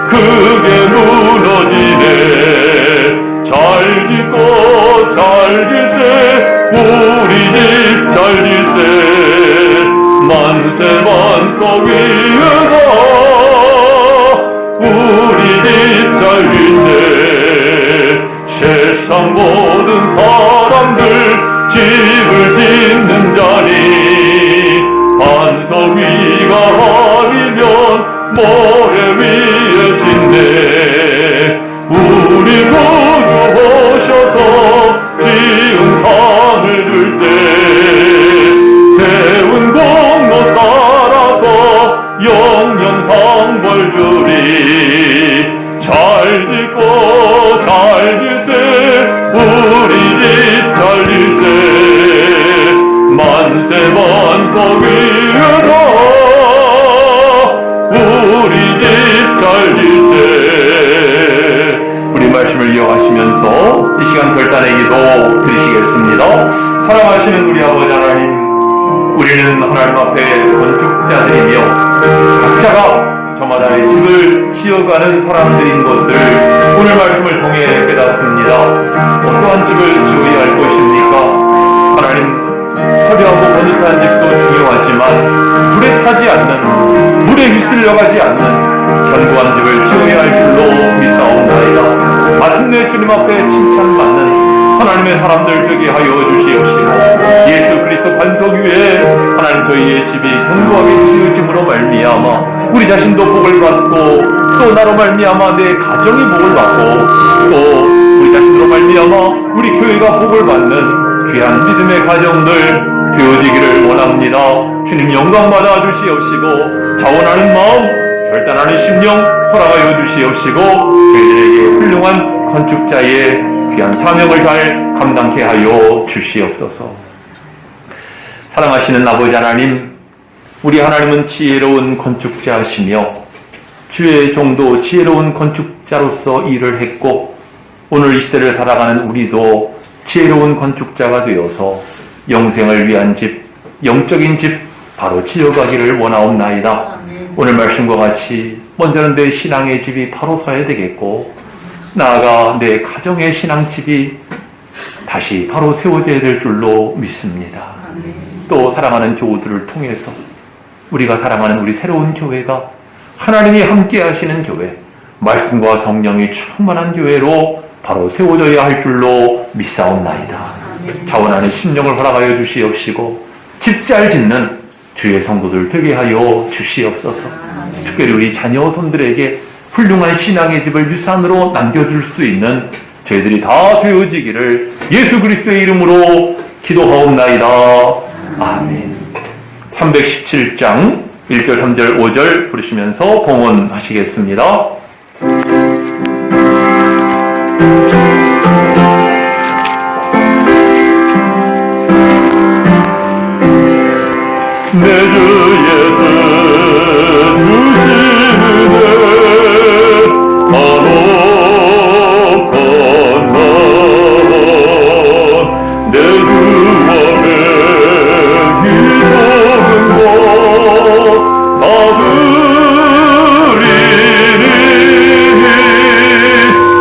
크게 무너지네. 잘 짓고 잘 질세 우리 집 잘 질세 만세 만석 위에다 우리 집 잘 질세. 세상 모든 사람들 집을 짓는 자니 반석 위가 아니면 모래 위에 짓네. 우리 구주 오셔서 지은 산을 둘 때 세운 공로 따라서 영영 상벌 주리. 잘 짓고 잘 질세 우리 집 잘 질세 만세 만석 위에다 우리 집 잘 질세. 우리 말씀을 이어가시면서 이 시간 결단의 기도 드리시겠습니다. 사랑하시는 우리 아버지 하나님, 우리는 하나님 앞에 건축자들이며 각자가 저마다의 집을 지어가는 사람들인 것을 오늘 말씀을 통해 깨닫습니다. 어떠한 집을 지어야 할 것입니까? 하나님, 화려하고 번듯한 집도 중요하지만 불에 타지 않는, 물에 휩쓸려가지 않는 견고한 집을 지어야 할 줄로 믿사옵나이다. 마침내 주님 앞에 칭찬받는 하나님의 사람들 되게 하여 주시옵시고, 예수 그리스도 반석 위에 하나님 저희의 집이 견고하게 지어짐으로 말미암아 우리 자신도 복을 받고, 또 나로 말미암아 내 가정이 복을 받고, 또 우리 자신으로 말미암아 우리 교회가 복을 받는 귀한 믿음의 가정들 되어지기를 원합니다. 주님 영광 받아 주시옵시고, 자원하는 마음, 결단하는 심령 허락하여 주시옵시고, 저희들에게 훌륭한 건축자의 귀한 사명을 잘 감당케 하여 주시옵소서. 사랑하시는 아버지 하나님, 우리 하나님은 지혜로운 건축자시며 주의 종도 지혜로운 건축자로서 일을 했고, 오늘 이 시대를 살아가는 우리도 지혜로운 건축자가 되어서 영생을 위한 집, 영적인 집 바로 지어가기를 원하옵나이다. 오늘 말씀과 같이 먼저는 내 신앙의 집이 바로 서야 되겠고, 나아가 내 가정의 신앙집이 다시 바로 세워져야 될 줄로 믿습니다. 또 사랑하는 교우들을 통해서 우리가 사랑하는 우리 새로운 교회가 하나님이 함께 하시는 교회, 말씀과 성령이 충만한 교회로 바로 세워져야 할 줄로 믿사옵나이다. 자원하는 심령을 허락하여 주시옵시고 집 잘 짓는 주의 성도들 되게 하여 주시옵소서. 특별히 우리 자녀 손들에게 훌륭한 신앙의 집을 유산으로 남겨줄 수 있는 저희들이 다 되어지기를 예수 그리스도의 이름으로 기도하옵나이다. 아멘. 317장 1절 3절 5절 부르시면서 봉헌하시겠습니다. 내 주 예수 주시는 바로 건너 내 주 앞에 기도는 것 나들이니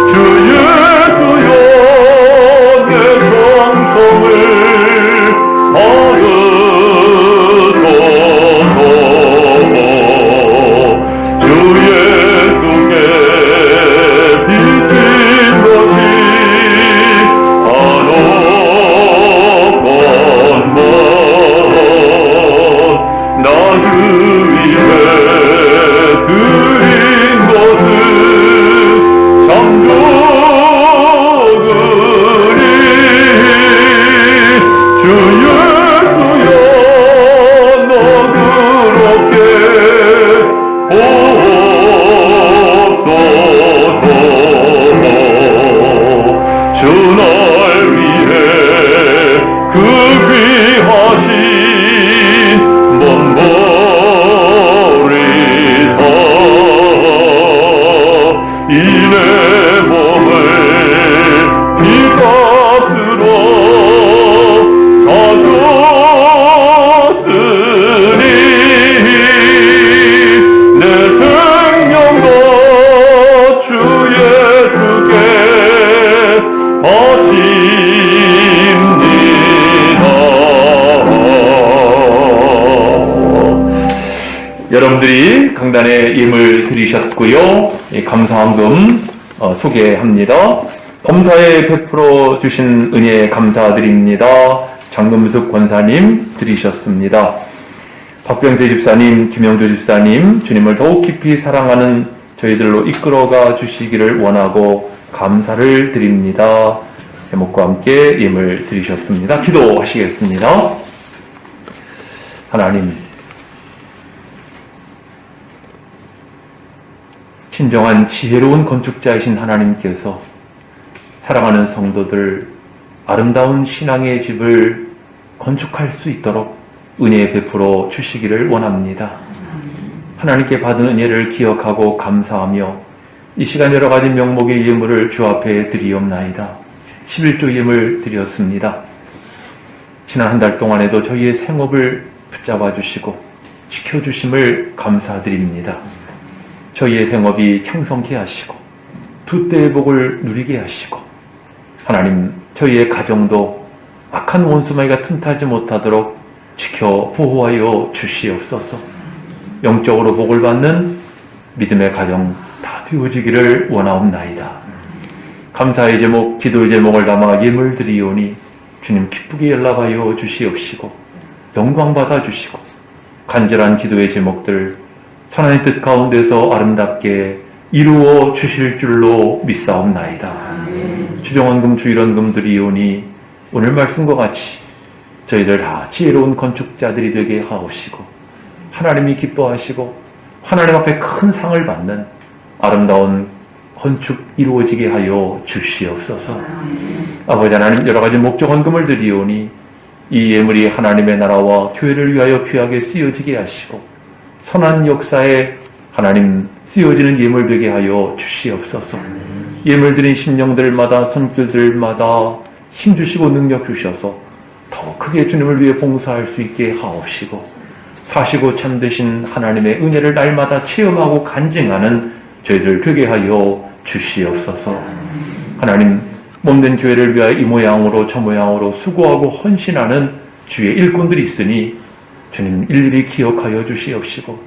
주 예수여 내 정성을 바르소서. 여러분들이 강단에 예물 드리셨고요. 감사헌금 소개합니다. 범사에 베풀어 주신 은혜 감사드립니다. 장금숙 권사님 드리셨습니다. 박병재 집사님, 김영조 집사님, 주님을 더욱 깊이 사랑하는 저희들로 이끌어가 주시기를 원하고 감사를 드립니다. 제목과 함께 예물 드리셨습니다. 기도하시겠습니다. 하나님, 진정한 지혜로운 건축자이신 하나님께서 사랑하는 성도들 아름다운 신앙의 집을 건축할 수 있도록 은혜 베풀어 주시기를 원합니다. 하나님께 받은 은혜를 기억하고 감사하며 이 시간 여러 가지 명목의 예물을 주 앞에 드리옵나이다. 11조 예물 드렸습니다. 지난 한 달 동안에도 저희의 생업을 붙잡아 주시고 지켜주심을 감사드립니다. 저희의 생업이 창성케 하시고 두 때의 복을 누리게 하시고 하나님, 저희의 가정도 악한 원수마귀가 틈타지 못하도록 지켜 보호하여 주시옵소서. 영적으로 복을 받는 믿음의 가정 다 되어지기를 원하옵나이다. 감사의 제목, 기도의 제목을 담아 예물 드리오니 주님 기쁘게 연락하여 주시옵시고 영광 받아 주시고 간절한 기도의 제목들 선한 뜻 가운데서 아름답게 이루어 주실 줄로 믿사옵나이다. 주정원금, 주일원금 드리오니 오늘 말씀과 같이 저희들 다 지혜로운 건축자들이 되게 하옵시고 하나님이 기뻐하시고 하나님 앞에 큰 상을 받는 아름다운 건축 이루어지게 하여 주시옵소서. 아버지 하나님, 여러 가지 목적원금을 드리오니 이 예물이 하나님의 나라와 교회를 위하여 귀하게 쓰여지게 하시고 선한 역사에 하나님 쓰여지는 예물 되게 하여 주시옵소서. 예물 드린 심령들마다 손길들마다 힘주시고 능력 주셔서 더 크게 주님을 위해 봉사할 수 있게 하옵시고 사시고 참되신 하나님의 은혜를 날마다 체험하고 간증하는 저희들 되게 하여 주시옵소서. 하나님, 몸된 교회를 위하여 이 모양으로 저 모양으로 수고하고 헌신하는 주의 일꾼들이 있으니 주님 일일이 기억하여 주시옵시고,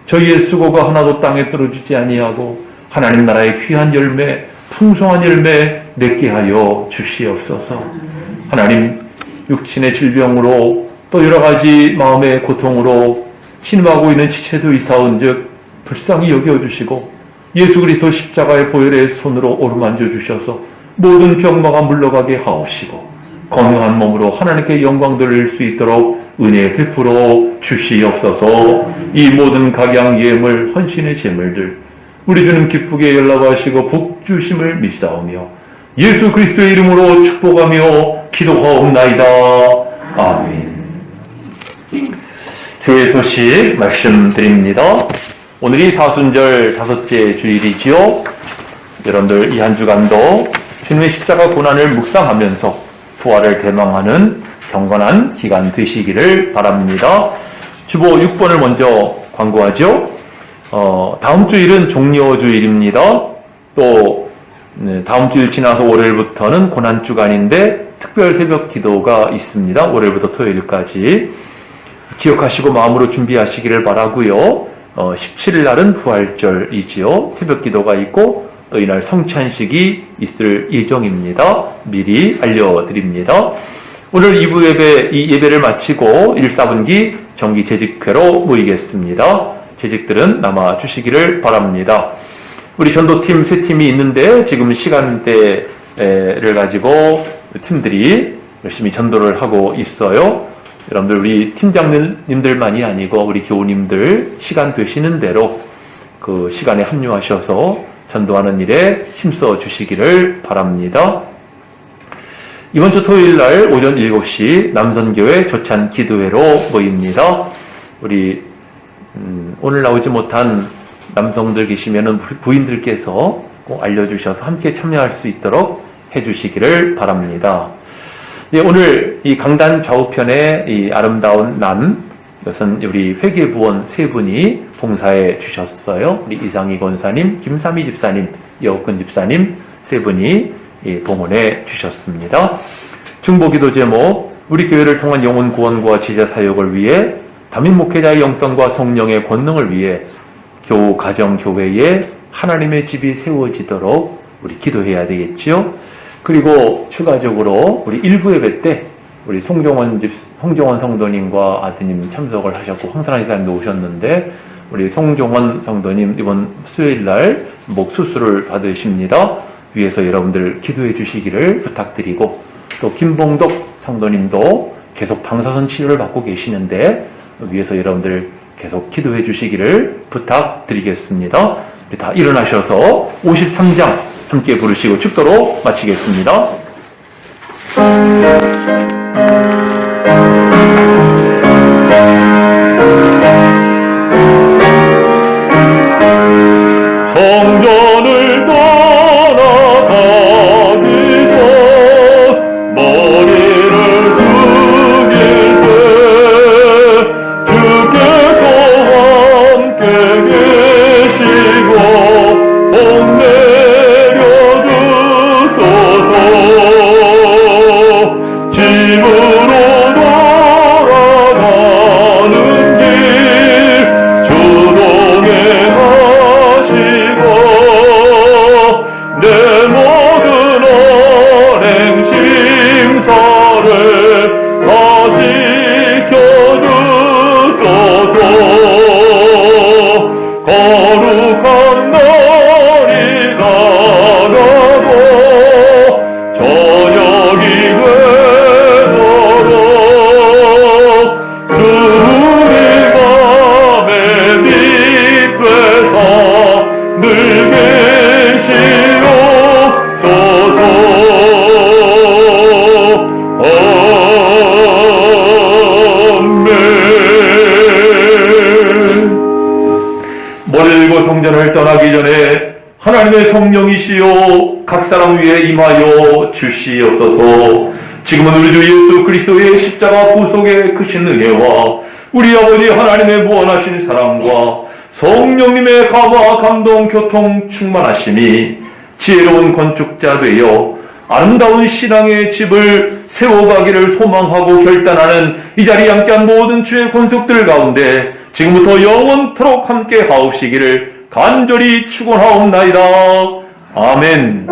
저희의 수고가 하나도 땅에 떨어지지 아니하고 하나님 나라의 귀한 열매, 풍성한 열매 맺게 하여 주시옵소서. 하나님, 육신의 질병으로 또 여러 가지 마음의 고통으로 신음하고 있는 지체도 있사온즉 불쌍히 여겨주시고 예수 그리스도 십자가의 보혈의 손으로 어루만져 주셔서 모든 병마가 물러가게 하옵시고 건강한 몸으로 하나님께 영광 돌릴 수 있도록 은혜 베풀어 주시옵소서. 이 모든 각양 예물 헌신의 제물들 우리 주님 기쁘게 연락하시고 복 주심을 믿사오며 예수 그리스도의 이름으로 축복하며 기도하옵나이다. 아멘. 주의 소식 말씀드립니다. 오늘이 사순절 5째 주일이지요. 여러분들 이 한 주간도 주님의 십자가 고난을 묵상하면서 부활을 대망하는 경건한 기간 되시기를 바랍니다. 주보 6번을 먼저 광고하죠. 다음 주일은 종려주일입니다. 또 다음 주일 지나서 월요일부터는 고난주간인데 특별 새벽 기도가 있습니다. 월요일부터 토요일까지 기억하시고 마음으로 준비하시기를 바라고요. 17일 날은 부활절이지요. 새벽 기도가 있고 또 이날 성찬식이 있을 예정입니다. 미리 알려드립니다. 오늘 2부 예배, 이 예배를 마치고 1, 4분기 정기 재직회로 모이겠습니다. 재직들은 남아주시기를 바랍니다. 우리 전도팀 3팀이 있는데 지금 시간대를 가지고 팀들이 열심히 전도를 하고 있어요. 여러분들 우리 팀장님들만이 아니고 우리 교우님들 시간 되시는 대로 그 시간에 합류하셔서 전도하는 일에 힘써 주시기를 바랍니다. 이번 주 토요일 날 오전 7시 남선교회 조찬 기도회로 모입니다. 우리 오늘 나오지 못한 남성들 계시면은 부인들께서 꼭 알려주셔서 함께 참여할 수 있도록 해주시기를 바랍니다. 예, 오늘 이 강단 좌우편에 이 아름다운 남, 이것은 우리 회계부원 3분이 봉사해 주셨어요. 우리 이상희 권사님, 김삼희 집사님, 여옥근 집사님 3분이 봉헌해 주셨습니다. 중보기도 제목, 우리 교회를 통한 영혼 구원과 제자 사역을 위해 담임 목회자의 영성과 성령의 권능을 위해 교우 가정 교회에 하나님의 집이 세워지도록 우리 기도해야 되겠지요. 그리고 추가적으로 우리 1부 예배 때 우리 송정원 성도님과 아드님 참석을 하셨고 황선아 이사님도 오셨는데 우리 송정원 성도님 이번 수요일 날 목 수술을 받으십니다. 위해서 여러분들 기도해 주시기를 부탁드리고 또 김봉덕 성도님도 계속 방사선 치료를 받고 계시는데 위해서 여러분들 계속 기도해 주시기를 부탁드리겠습니다. 우리 다 일어나셔서 53장 함께 부르시고 축도로 마치겠습니다. 성전을 떠나가기 전 머리를 숙일 때 주께서 함께 계시고 복 내려주소서. 집으로 돌아가는 길 주동에 하시고 내 모든 언행 심사를 다 지켜주소서. 거룩한 날이 다가고 저녁이 되도록 주님 밤에 빛 되사 늘 계시옵소서. 아멘. 멀고 성전을 떠나기 전에 하나님의 성령이시여 각 사람 위에 임하여 주시옵소서. 지금은 우리 주 예수 그리스도의 십자가 구속의 크신 은혜와 우리 아버지 하나님의 무한하신 사랑과 성령님의 감화 감동 교통 충만하심이 지혜로운 건축자 되어 아름다운 신앙의 집을 세워가기를 소망하고 결단하는 이 자리에 함께한 모든 주의 권속들 가운데 지금부터 영원토록 함께 하옵시기를 간절히 축원하옵나이다. 아멘.